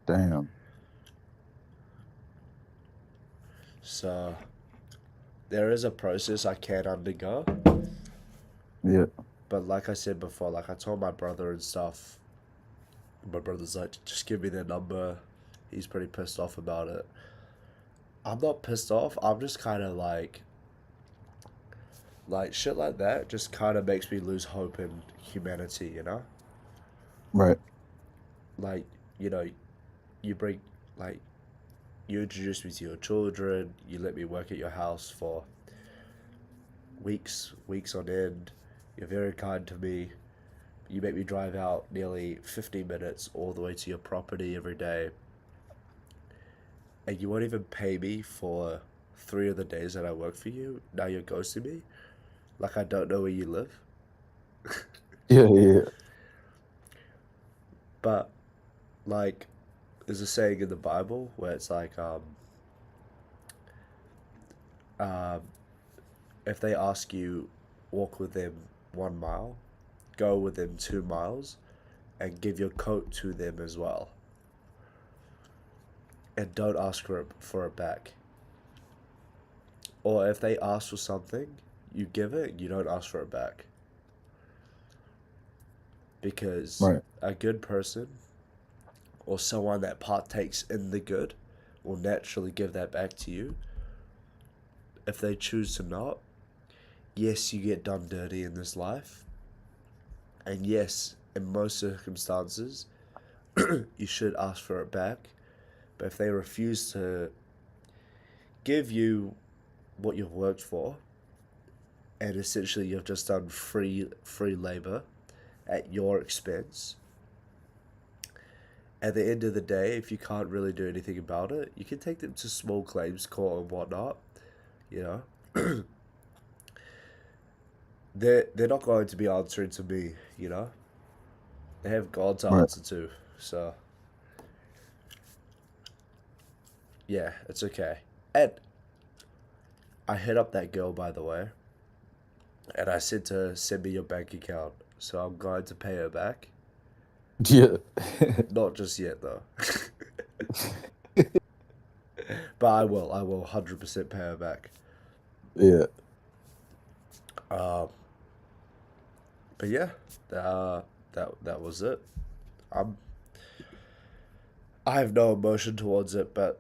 Damn. So there is a process I can undergo. Yeah. But like I said before, like I told my brother and stuff, my brother's like, just give me their number. He's pretty pissed off about it. I'm not pissed off. I'm just kind of like shit like that just kind of makes me lose hope in humanity, you know? Right. Like, you know, you bring, like, you introduce me to your children, you let me work at your house for weeks on end. You're very kind to me. You make me drive out nearly 50 minutes all the way to your property every day. And you won't even pay me for 3 of the days that I work for you. Now you're ghosting me. Like I don't know where you live. Yeah, yeah. But, like, there's a saying in the Bible where it's like, um, if they ask you, walk with them 1 mile, go with them 2 miles, and give your coat to them as well. And don't ask for it back. Or if they ask for something, you give it, you don't ask for it back. because Right. a good person or someone that partakes in the good will naturally give that back to you. If they choose to not, yes, you get done dirty in this life, and yes, in most circumstances, you should ask for it back. But if they refuse to give you what you've worked for, and essentially you've just done free labor at your expense, at the end of the day, if you can't really do anything about it, you can take them to small claims court and whatnot. You know, they're not going to be answering to me. You know, they have God to Right. answer to. So yeah, it's okay. And I hit up that girl, by the way, and I said to her, send me your bank account. So I'm going to pay her back. Yeah. Not just yet though. But I will 100% pay her back. Yeah. Um, but yeah, that was it. I'm I have no emotion towards it, but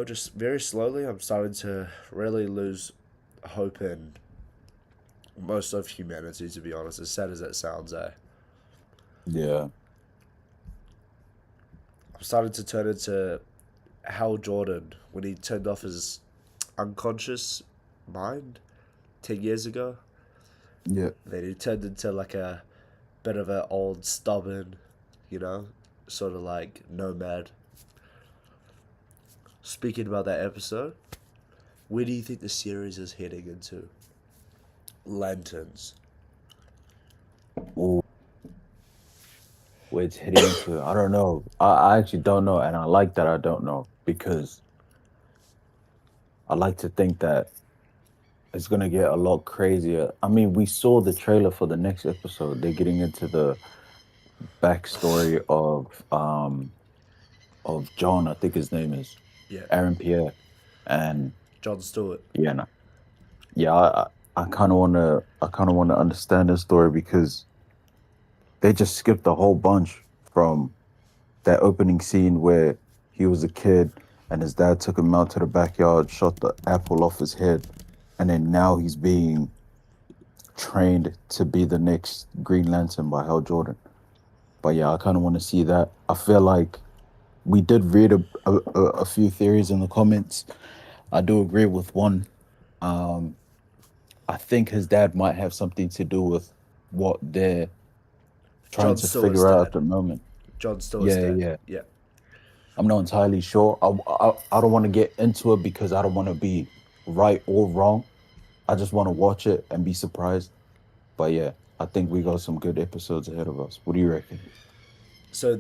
just very slowly, I'm starting to really lose hope in most of humanity. To be honest, as sad as that sounds, Yeah. I'm starting to turn into Hal Jordan when he turned off his unconscious mind 10 years ago. Yeah. Then he turned into like a bit of an old stubborn, you know, sort of like nomad. Speaking about that episode, where do you think the series is heading into? Lanterns. Ooh, where it's heading into, I don't know. I actually don't know, and I like that I don't know because I like to think that it's gonna get a lot crazier. I mean, we saw the trailer for the next episode. They're getting into the backstory of John, I think his name is Yeah, Aaron Pierre, and Jon Stewart. yeah, no, yeah, I kind of wanna understand this story because they just skipped a whole bunch from that opening scene where he was a kid and his dad took him out to the backyard, shot the apple off his head, and then now he's being trained to be the next Green Lantern by Hal Jordan. But yeah, I kind of want to see that. I feel like we did read a few theories in the comments. I do agree with one. Um, I think his dad might have something to do with what they're trying Jon to Stewart's figure out at dad. the moment. Jon Stewart's Yeah, dad. yeah. Yeah. I'm not entirely sure. I don't want to get into it because I don't want to be right or wrong. I just want to watch it and be surprised. But yeah, I think we got some good episodes ahead of us. What do you reckon? So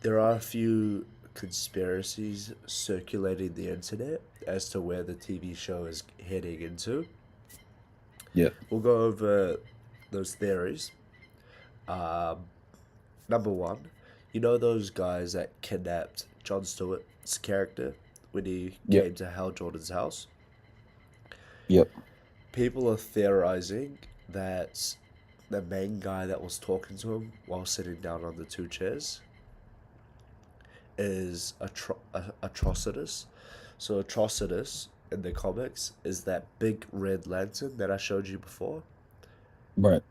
there are a few conspiracies circulating the internet as to where the TV show is heading into. Yeah. We'll go over those theories. Um, Number one, you know those guys that kidnapped Jon Stewart's character when he Yep. came to Hal Jordan's house? Yep. People are theorizing that the main guy that was talking to him while sitting down on the two chairs is Atrocitus. So Atrocitus in the comics is that big red lantern that I showed you before. Right.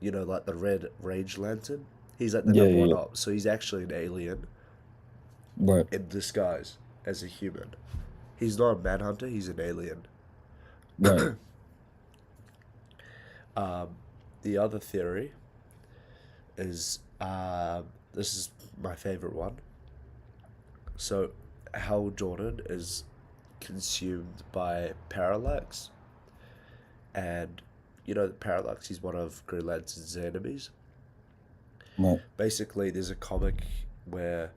Like the red rage lantern. He's like the Yeah. number Yeah. one Yeah. up. So he's actually an alien Right. in disguise as a human. He's not a manhunter, he's an alien. Right. The other theory is this is my favorite one. So, Hal Jordan is consumed by Parallax, and Parallax, he's one of Green Lantern's enemies. Right. Basically, there's a comic where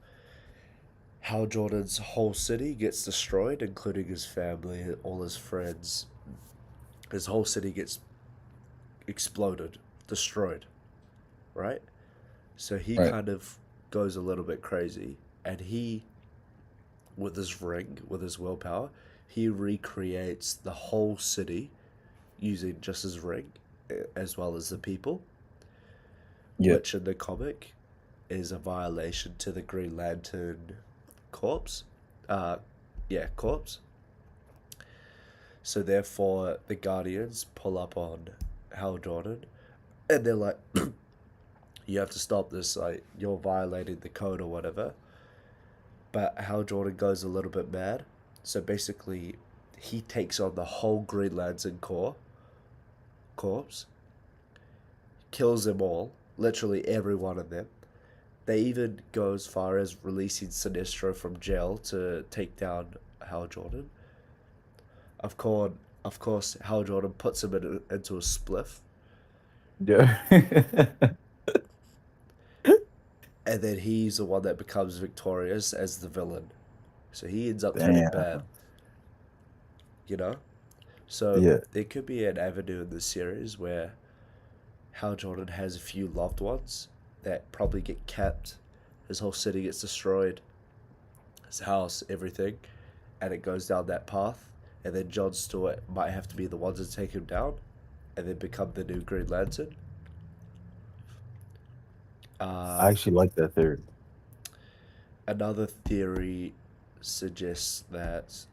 Hal Jordan's whole city gets destroyed, including his family, all his friends. His whole city gets exploded, destroyed, right? So he Right. kind of goes a little bit crazy, and he, with his ring, with his willpower, he recreates the whole city using just his ring, as well as the people. Yeah. which in the comic is a violation to the Green Lantern corpse. Uh, yeah, corpse. So therefore, the Guardians pull up on Hal Jordan, and they're like, "You have to stop this. Like, you're violating the code or whatever." But Hal Jordan goes a little bit mad, so basically, he takes on the whole Green Lantern corpse, kills them all, literally every one of them. They even go as far as releasing Sinestro from jail to take down Hal Jordan. Of course, of course, Hal Jordan puts him into a spliff, Yeah. and then he's the one that becomes victorious as the villain. So he ends up turning bad, Damn. you know? So Yeah. there could be an avenue in this series where Hal Jordan has a few loved ones that probably get kept. His whole city gets destroyed, his house, everything, and it goes down that path. And then John Stewart might have to be the ones to take him down, and then become the new Green Lantern. I Uh, actually like that theory. Another theory suggests that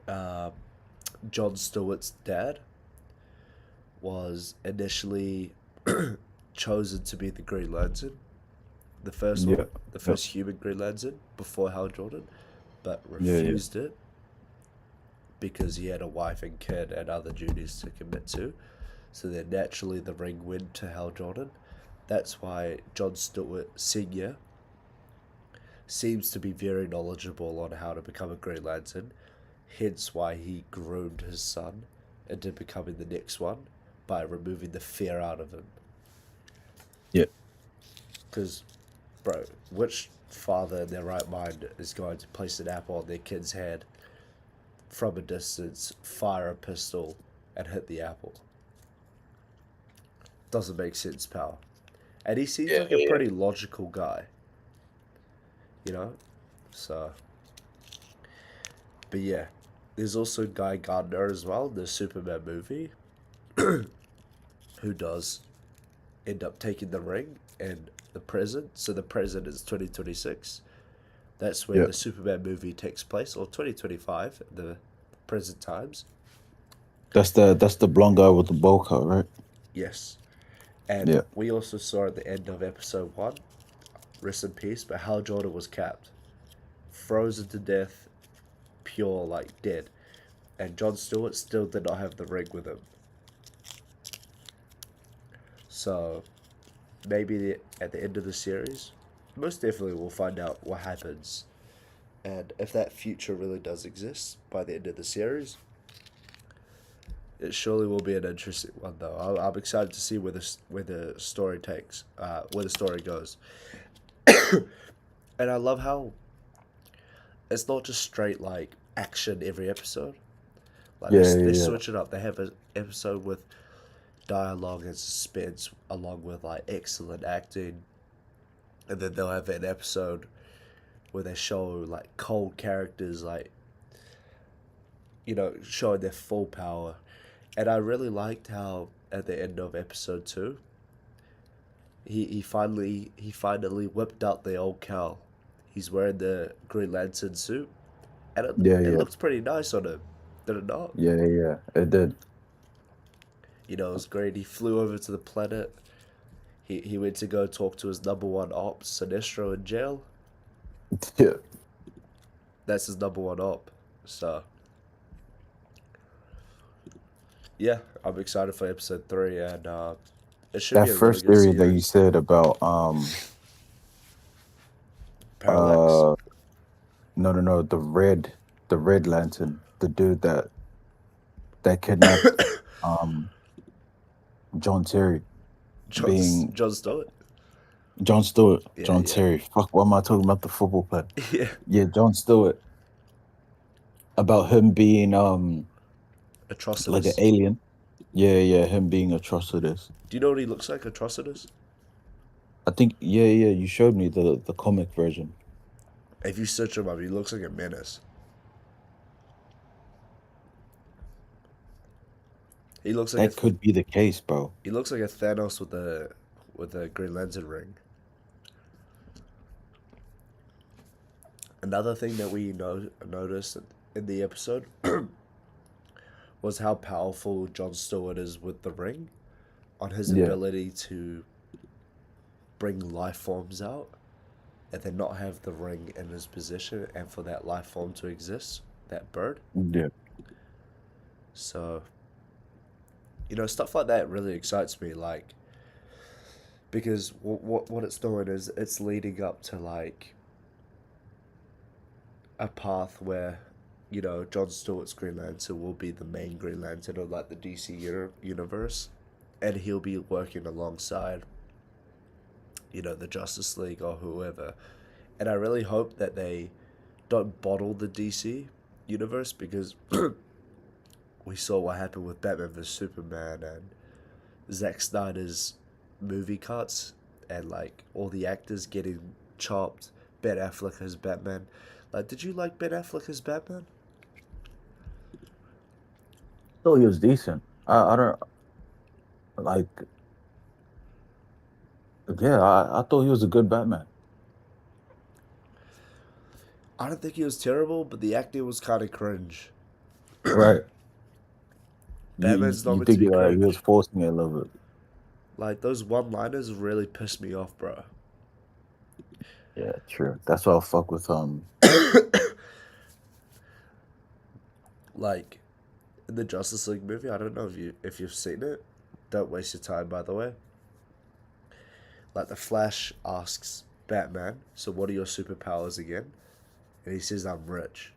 uh, John Stewart's dad was initially chosen to be the Green Lantern, the first one, Yeah. the Yeah. first human Green Lantern before Hal Jordan, but Yeah. Yeah. refused it because he had a wife and kid and other duties to commit to. So then naturally the ring went to Hal Jordan. That's why John Stewart Sr. seems to be very knowledgeable on how to become a Green Lantern, hence why he groomed his son into becoming the next one by removing the fear out of him. Yeah. Because, bro, which father in their right mind is going to place an apple on their kid's head from a distance, fire a pistol, and hit the apple? Doesn't make sense, pal. And he seems Yeah. like a pretty logical guy, you know? So, but yeah. There's also Guy Gardner as well, the Superman movie, who does end up taking the ring in the present. So the present is 2026. That's where Yeah. the Superman movie takes place, or 2025, the present times. That's the blonde guy with the bowl cut, right? Yes. And Yeah. we also saw at the end of episode 1, rest in peace, but Hal Jordan was capped. Frozen to death, pure, like dead. And Jon Stewart still did not have the ring with him. So maybe at the end of the series, most definitely we'll find out what happens. And if that future really does exist by the end of the series, it surely will be an interesting one, though. I'm excited to see where the story takes, where the story goes. And I love how it's not just straight like action every episode. Like Yeah. they Yeah. switch it up. They have an episode with dialogue and suspense, along with like excellent acting, and then they'll have an episode where they show like cold characters, like showing their full power. And I really liked how at the end of episode 2, he finally whipped out the old Cal. He's wearing the Green Lantern suit, and it, Yeah. it Yeah. looks pretty nice on him. Did it not? Yeah. Yeah. Yeah. It did. It was great. He flew over to the planet. He went to go talk to his number one op, Sinestro, in jail. Yeah. That's his number one op. So yeah, I'm excited for episode 3, and it should That be a really first good theory that you series. said about Parallax. uh no, the red lantern, the dude that kidnapped um John Terry, John being John Stewart. John Stewart, Yeah, John yeah, Terry. Fuck, what am I talking about? The football player. yeah. Yeah, John Stewart. About him being like an Atrocitus. alien. Yeah, yeah, him being atrocitus. Do you know what he looks like, Atrocitus? I think yeah, you showed me the comic version. If you search him up, he looks like a menace. He looks like That could be the case, bro. he looks like a Thanos with the Green Lantern ring. Another thing that we noticed in the episode was how powerful Jon Stewart is with the ring, on his Yeah, ability to bring life forms out and then not have the ring in his possession and for that life form to exist, that bird. yeah, So, stuff like that really excites me, like, because what it's doing is it's leading up to, like, a path where, Jon Stewart's Green Lantern will be the main Green Lantern of, like, the DC universe, and he'll be working alongside, the Justice League or whoever. And I really hope that they don't bottle the DC universe, because we saw what happened with Batman vs Superman and Zack Snyder's movie cuts, and like all the actors getting chopped. Ben Affleck as Batman. Like, did you like Ben Affleck as Batman? so he was decent. I don't like. Yeah, I thought he was a good Batman. I don't think he was terrible, but the acting was kind of cringe. Right. Batman's not You meant to think be he was cringe. forcing it a little bit? Like, those one-liners really pissed me off, bro. Yeah, true. That's why I fuck with Like, in the Justice League movie, I don't know if you've seen it. Don't waste your time, by the way. Like, the Flash asks Batman, "So what are your superpowers again?" And he says, "I'm rich."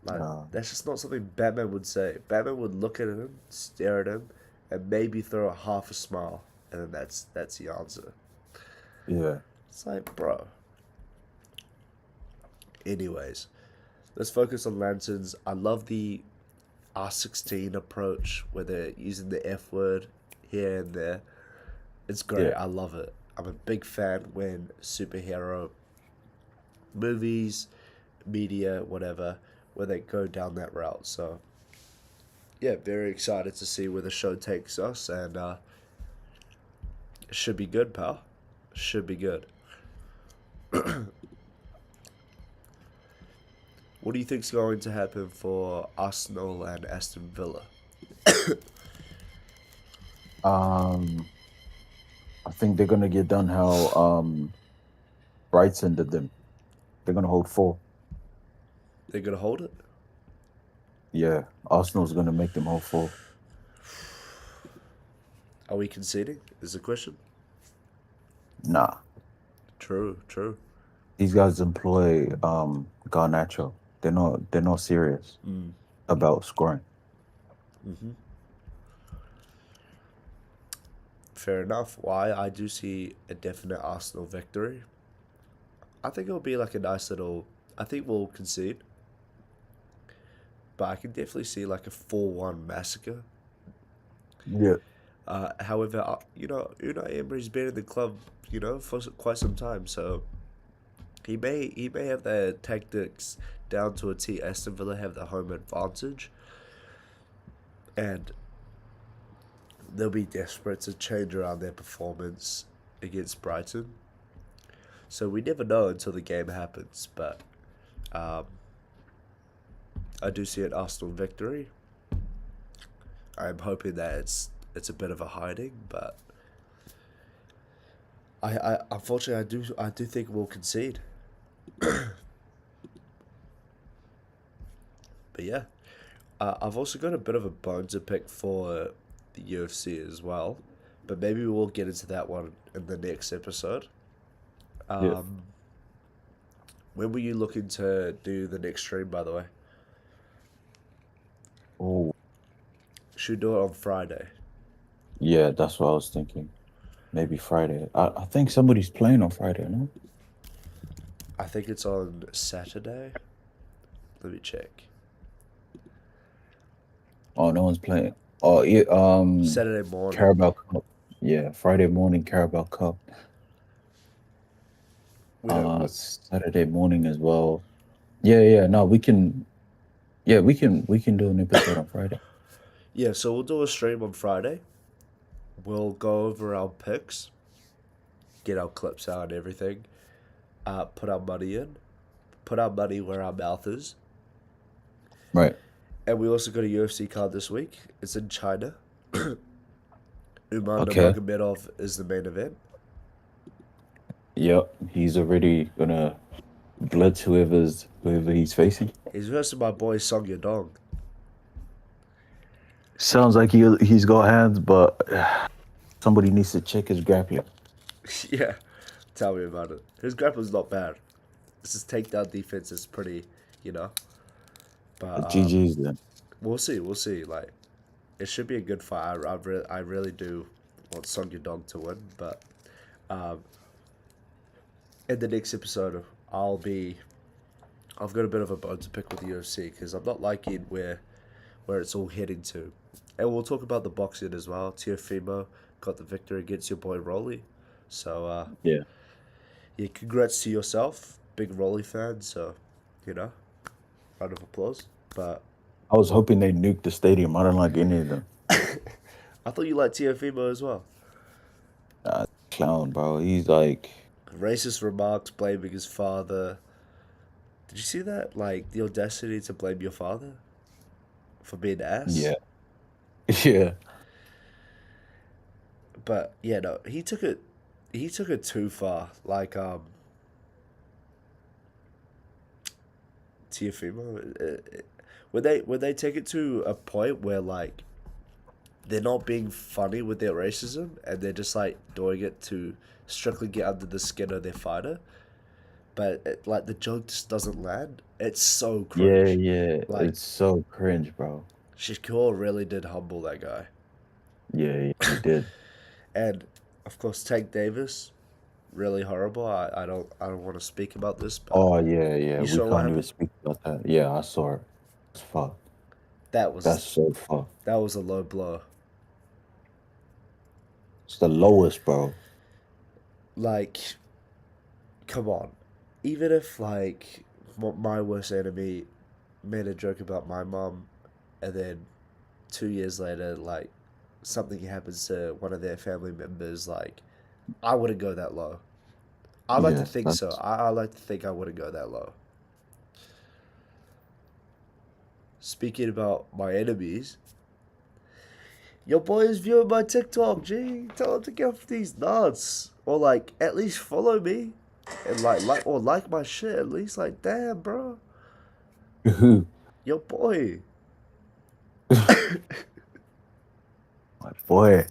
Like, uh, that's just not something Batman would say. Batman would look at him, stare at him, and maybe throw a half a smile, and then that's the answer. yeah, It's like, bro. Anyways, let's focus on lanterns. I love the R16 approach where they're using the F word here and there. It's great. yeah, I love it. I'm a big fan when superhero movies, media, whatever, where they go down that route. So, yeah, very excited to see where the show takes us, and it should be good, pal. Should be good. What do you think's going to happen for Arsenal and Aston Villa? um, I think they're gonna get done how Brighton did them. They're gonna hold 4. They're gonna hold it. Yeah, Arsenal's gonna make them hold 4. Are we conceding? Is the question. Nah, True. True. these guys employ Garnacho. They're not serious about scoring. Mm-hmm. Fair enough. Why I do see a definite Arsenal victory. I think it'll be like a nice little. I think we'll concede, but I can definitely see like a 4-1 massacre. Yeah, However, Unai Emery's been in the club, for quite some time, so he may have the tactics down to a T. Aston Villa have the home advantage, and they'll be desperate to change around their performance against Brighton. So we never know until the game happens, but um, I do see an Arsenal victory. I'm hoping that it's a bit of a hiding, but I unfortunately I do think we'll concede. But yeah, I've also got a bit of a bone to pick for the UFC as well, but maybe we'll get into that one in the next episode. yeah. Um, when were you looking to do the next stream, by the way? Oh, Should we do it on Friday? yeah. That's what I was thinking. Maybe Friday. I think somebody's playing on Friday. No. I think it's on Saturday. Let me check. Oh, no one's playing. Oh, yeah. Saturday morning. Carabao Cup. Yeah, Friday morning Carabao Cup. We don't. Saturday morning as well. Yeah, yeah. No, we can. Yeah, we can do an episode on Friday. Yeah, so we'll do a stream on Friday. we'll go over our picks, get our clips out and everything, put our money in, put our money where our mouth is. Right. And we also got a UFC card this week. It's in China. Umar Okay. Nurmagomedov is the main event. Yep. He's already gonna blitz whoever he's facing. He's versus my boy Song Yadong. Sounds like he's got hands, but somebody needs to check his grappling. Yeah, tell me about it. His grappling's not bad. This is takedown defense is pretty, you know. But GG's then. we'll see. We'll see. Like, it should be a good fight. I really do want Song Yadong to win. But in the next episode, I've got a bit of a bone to pick with the UFC because I'm not liking where it's all heading to. And we'll talk about the boxing as well. Teofimo got the victory against your boy Rolly. So, Yeah. yeah, congrats to yourself. Big Rolly fan, so, round of applause. But I was hoping they nuked the stadium. I don't like any of them. I thought you liked Teofimo as well. Clown, bro. He's like, Racist remarks blaming his father. Did you see that? Like, the audacity to blame your father for being an ass? yeah. Yeah. But, yeah, no, he took it too far. Like, Teofimo, when they take it to a point where like they're not being funny with their racism and they're just like doing it to strictly get under the skin of their fighter, but like the joke just doesn't land. It's so Yeah, cringe. yeah. Like It's so cringe, bro. Shakur really did humble that guy, Yeah, he did. and of course Tank Davis, really horrible. I don't want to speak about this, but Oh, yeah, yeah. you We saw what can't even happened. speak about that. Yeah, I saw it. It's fucked. That That's was so fucked. that was a low blow. It's the lowest, bro. Like, come on. Even if like my worst enemy made a joke about my mom, and then 2 years later, like something happens to one of their family members, like I wouldn't go that low. I like to Yes, think so. that's I like to think I wouldn't go that low. Speaking about my enemies, your boy is viewing my TikTok. G, tell him to get off these nuts, or like at least follow me, and like my shit at least. Like, damn, bro, your boy. my boy.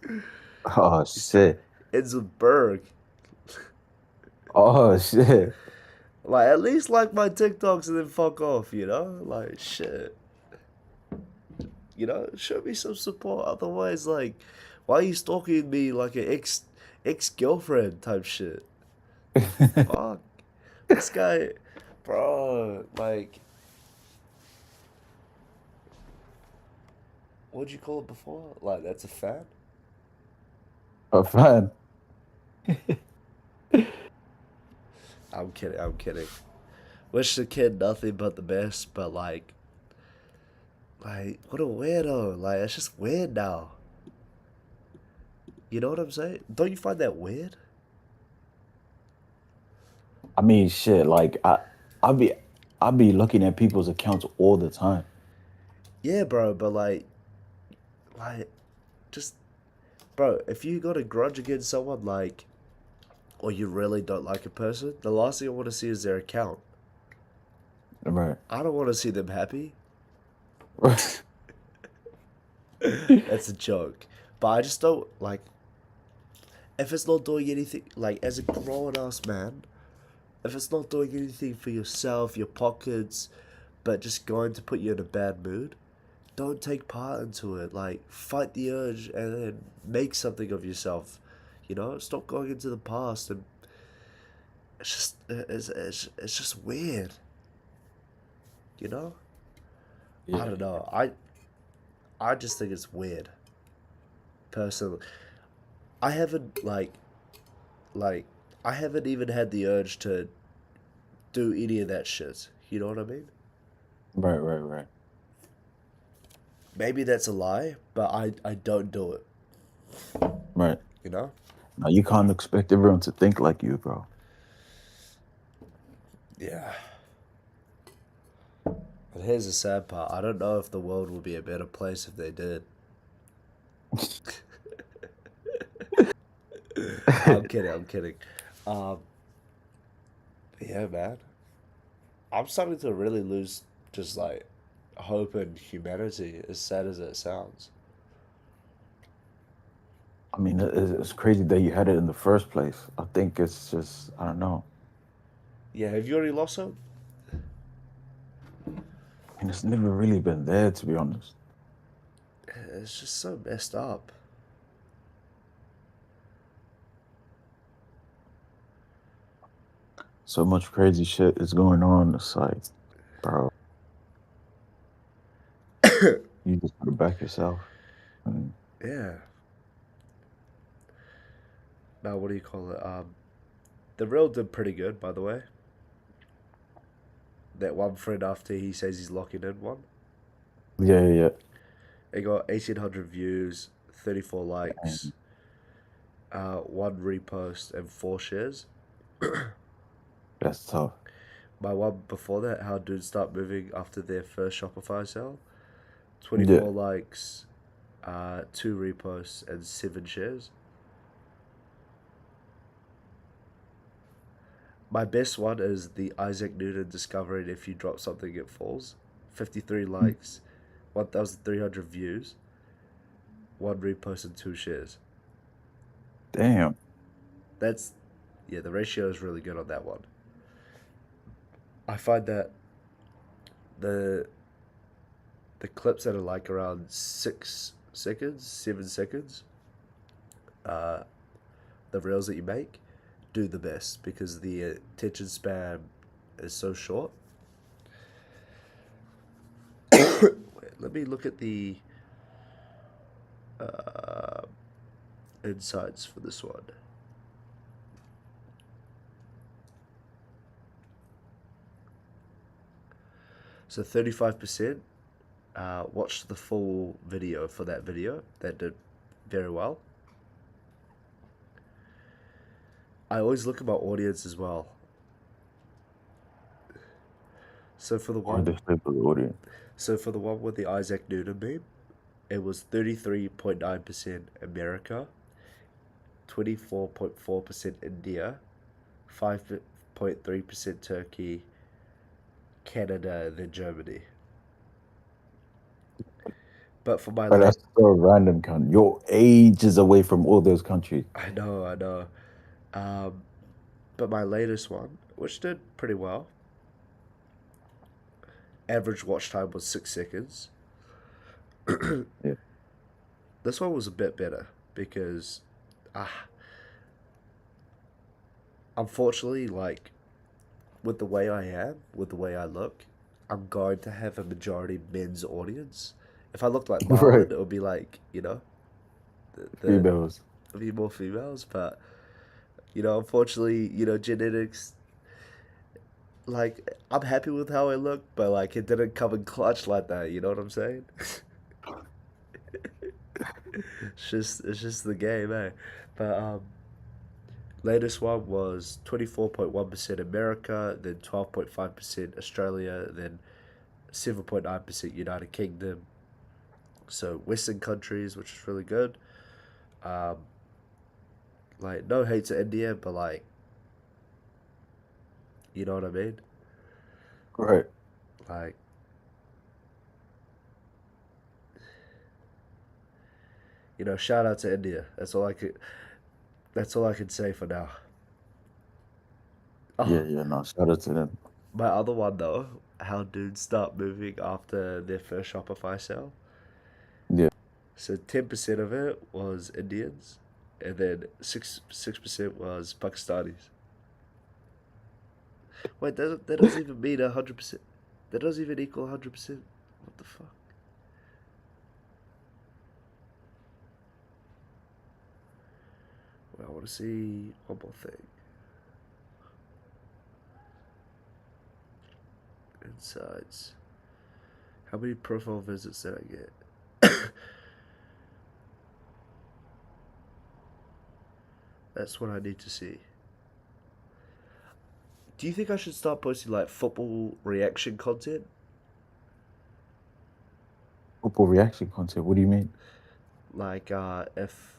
Oh shit. Enzo Berg. Oh shit. Like, at least like my TikToks and then fuck off, you know? Like, shit. Show me some support. Otherwise, like, why are you stalking me like an ex girlfriend type shit? Fuck. This guy, bro, like, what'd you call it before? Like, that's a fan? A fan. I'm kidding, I'm kidding. Wish the kid nothing but the best, but what a weirdo. Like, it's just weird now. You know what I'm saying? Don't you find that weird? I mean, shit. Like I be looking at people's accounts all the time. Yeah, bro, but like, just, bro, if you got a grudge against someone, like, or you really don't like a person, the last thing I want to see is their account. Right. I don't want to see them happy. That's a joke. But I just don't, like, if it's not doing anything, like, as a grown ass man, if it's not doing anything for yourself, your pockets, but just going to put you in a bad mood, don't take part into it. Like, fight the urge and then make something of yourself. Stop going into the past, and it's just weird. You know, I Yeah. don't know. I just think it's weird. Personally, I haven't like I haven't even had the urge to do any of that shit. You know what I mean? Right. Right. Right. Maybe that's a lie, but I don't do it. Right. you know? Now you can't expect everyone to think like you, bro. Yeah. But here's the sad part. I don't know if the world would be a better place if they did. I'm kidding, I'm kidding. Um, yeah, man. I'm starting to really lose just like hope in humanity, as sad as it sounds. I mean, it's crazy that you had it in the first place. I think it's just, I don't know. Yeah, have you already lost hope? And it's never really been there, to be honest. It's just so messed up. So much crazy shit is going on. It's like, bro, you just gotta back yourself. And Yeah. Now, what do you call it? The real did pretty good, by the way. That one friend after he says he's locking in one. yeah, yeah, It got 1,800 views, 34 likes, and one repost, and four shares. that's tough. My one before that, How Dudes Start Moving After Their First Shopify Sale, Yeah, 24 likes, two reposts, and seven shares. My best one is the Isaac Newton discovering if you drop something, it falls. 53 likes, 1,300 views, one repost, and two shares. damn. That's, yeah, the ratio is really good on that one. I find that the the clips that are like around 6 seconds, 7 seconds, uh, the reels that you make, do the best because the attention span is so short. Wait, let me look at the uh, insights for this one. So 35% watched the full video for that video. That did very well. I always look at my audience as well. So for the Or one, this type of audience. so for the one with the Isaac Newton meme, it was 33.9% America, 24.4% India, 5.3% Turkey, Canada, and then Germany. But for my But late, that's so random, count. Your age is away from all those countries. I know. Um, but my latest one, which did pretty well, average watch time was 6 seconds. Yeah. This one was a bit better because, ah, unfortunately, like with the way I am, with the way I look, I'm going to have a majority men's audience. If I looked like Right. Marlon, it would be like, the Females. a few more females, but unfortunately, genetics. Like, I'm happy with how I look, but like, it didn't come in clutch like that. You know what I'm saying? It's just the game, eh? But latest one was 24.1% America, then 12.5% Australia, then 7.9% United Kingdom. So Western countries, which is really good. Um, like no hate to India, but like you know what I mean. Right. Like shout out to India. That's all I could. That's all I can say for now. Yeah, Oh, yeah, no, shout out to them. my other one though. How dudes start moving after their first Shopify sale. Yeah. So 10% of it was Indians, and then six percent was Pakistanis. Wait, that doesn't even mean 100%. That doesn't even equal 100%. What the fuck? Well, I want to see one more thing. Insights. How many profile visits did I get? That's what I need to see. Do you think I should start posting like football reaction content? Football reaction content. What do you mean? Like, if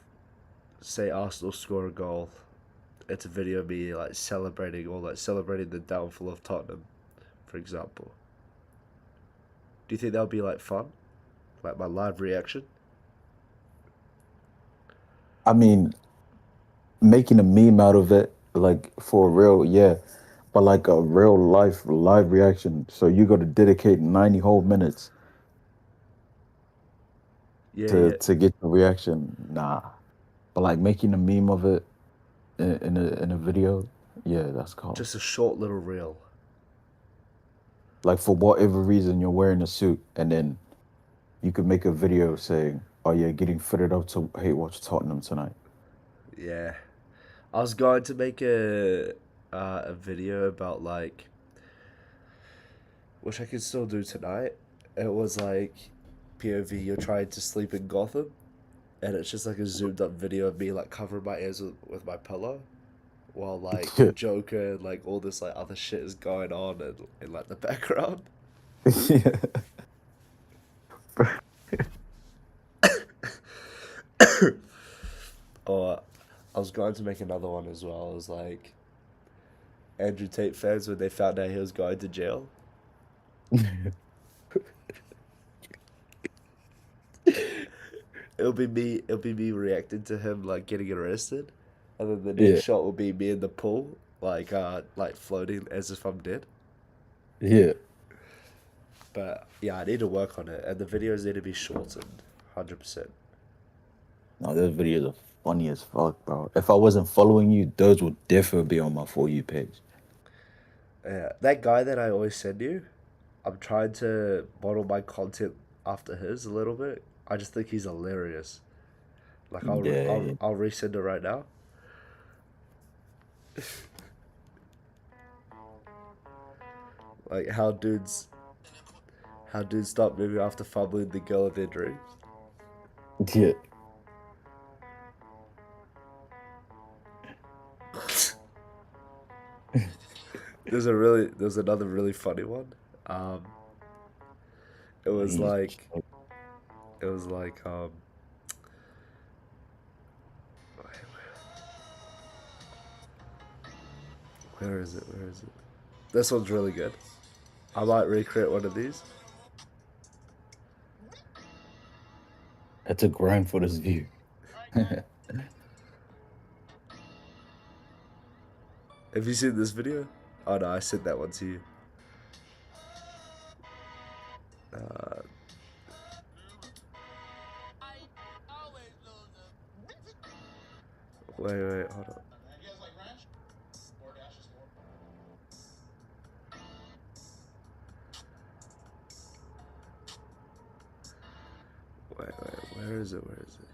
say Arsenal score a goal, it's a video of me like celebrating or like celebrating the downfall of Tottenham, for example. Do you think that would be like fun? Like my live reaction? I mean, making a meme out of it, like for real, yeah. But like a real life live reaction. So you got to dedicate 90 whole minutes Yeah, to yeah. get the reaction. Nah. But like making a meme of it in a video, yeah, that's cool. Just a short little reel. Like for whatever reason you're wearing a suit and then you could make a video saying, "Oh yeah, getting fitted up to hate watch Tottenham tonight." Yeah. I was going to make a video about like which I can still do tonight. It was like POV you're trying to sleep in Gotham and it's just like a zoomed up video of me like covering my ears with my pillow while like the Joker and like all this like other shit is going on in like the background. Yeah. Or I was going to make another one as well. It was like Andrew Tate fans when they found out he was going to jail. It'll be me reacting to him like getting arrested. And then the Yeah. next shot will be me in the pool, like floating as if I'm dead. Yeah. But yeah, I need to work on it, and the videos need to be shortened, 100%. No, those videos are funny as fuck, bro. If I wasn't following you, those would definitely be on my For You page. Yeah, that guy that I always send you, I'm trying to model my content after his a little bit. I just think he's hilarious. Like Yeah, yeah. I'll resend it right now. Like how dudes stop moving after fumbling the girl of their dreams. Yeah. There's another really funny one. Um, it was He's like it was like where is it? Where is it? This one's really good. I might recreate one of these. That's a grind for this view. Have you seen this video? Oh no, I sent that one to you. Uh, wait, hold on. Where is it? Where is it?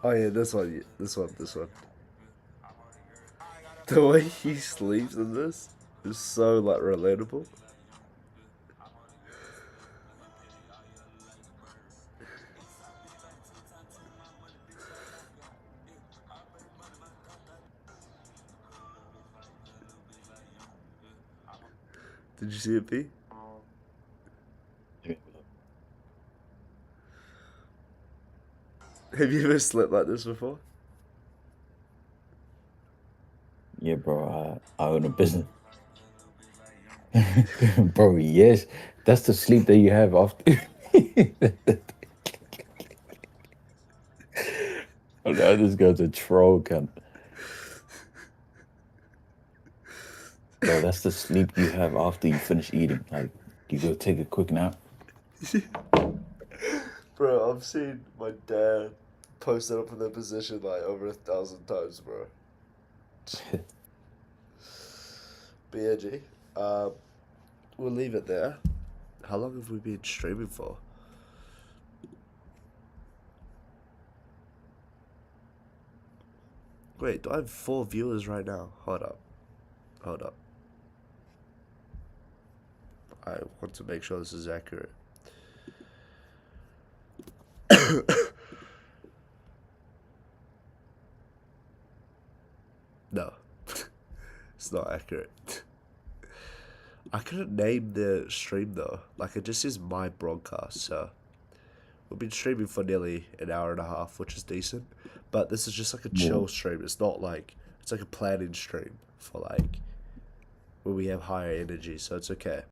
Oh yeah, this one. The way he sleeps in this is so like relatable. Did you see it, P? Have you ever slept like this before? Yeah, bro. I own a business. Bro, yes. That's the sleep that you have after. Oh, no, this guy's a troll, cunt. Bro, that's the sleep you have after you finish eating. Like, you go take a quick nap. Bro, I've seen my dad posted up in that position like over 1,000 times, bro. BNG. we'll leave it there. How long have we been streaming for? Wait, do I have 4 viewers right now? Hold up. Hold up. I want to make sure this is accurate. No. It's not accurate. I couldn't name the stream though. Like, it just says my broadcast, so we've been streaming for nearly an hour and a half, which is decent. But this is just like a chill stream. It's not like, it's like a planning stream for like where we have higher energy, so it's okay.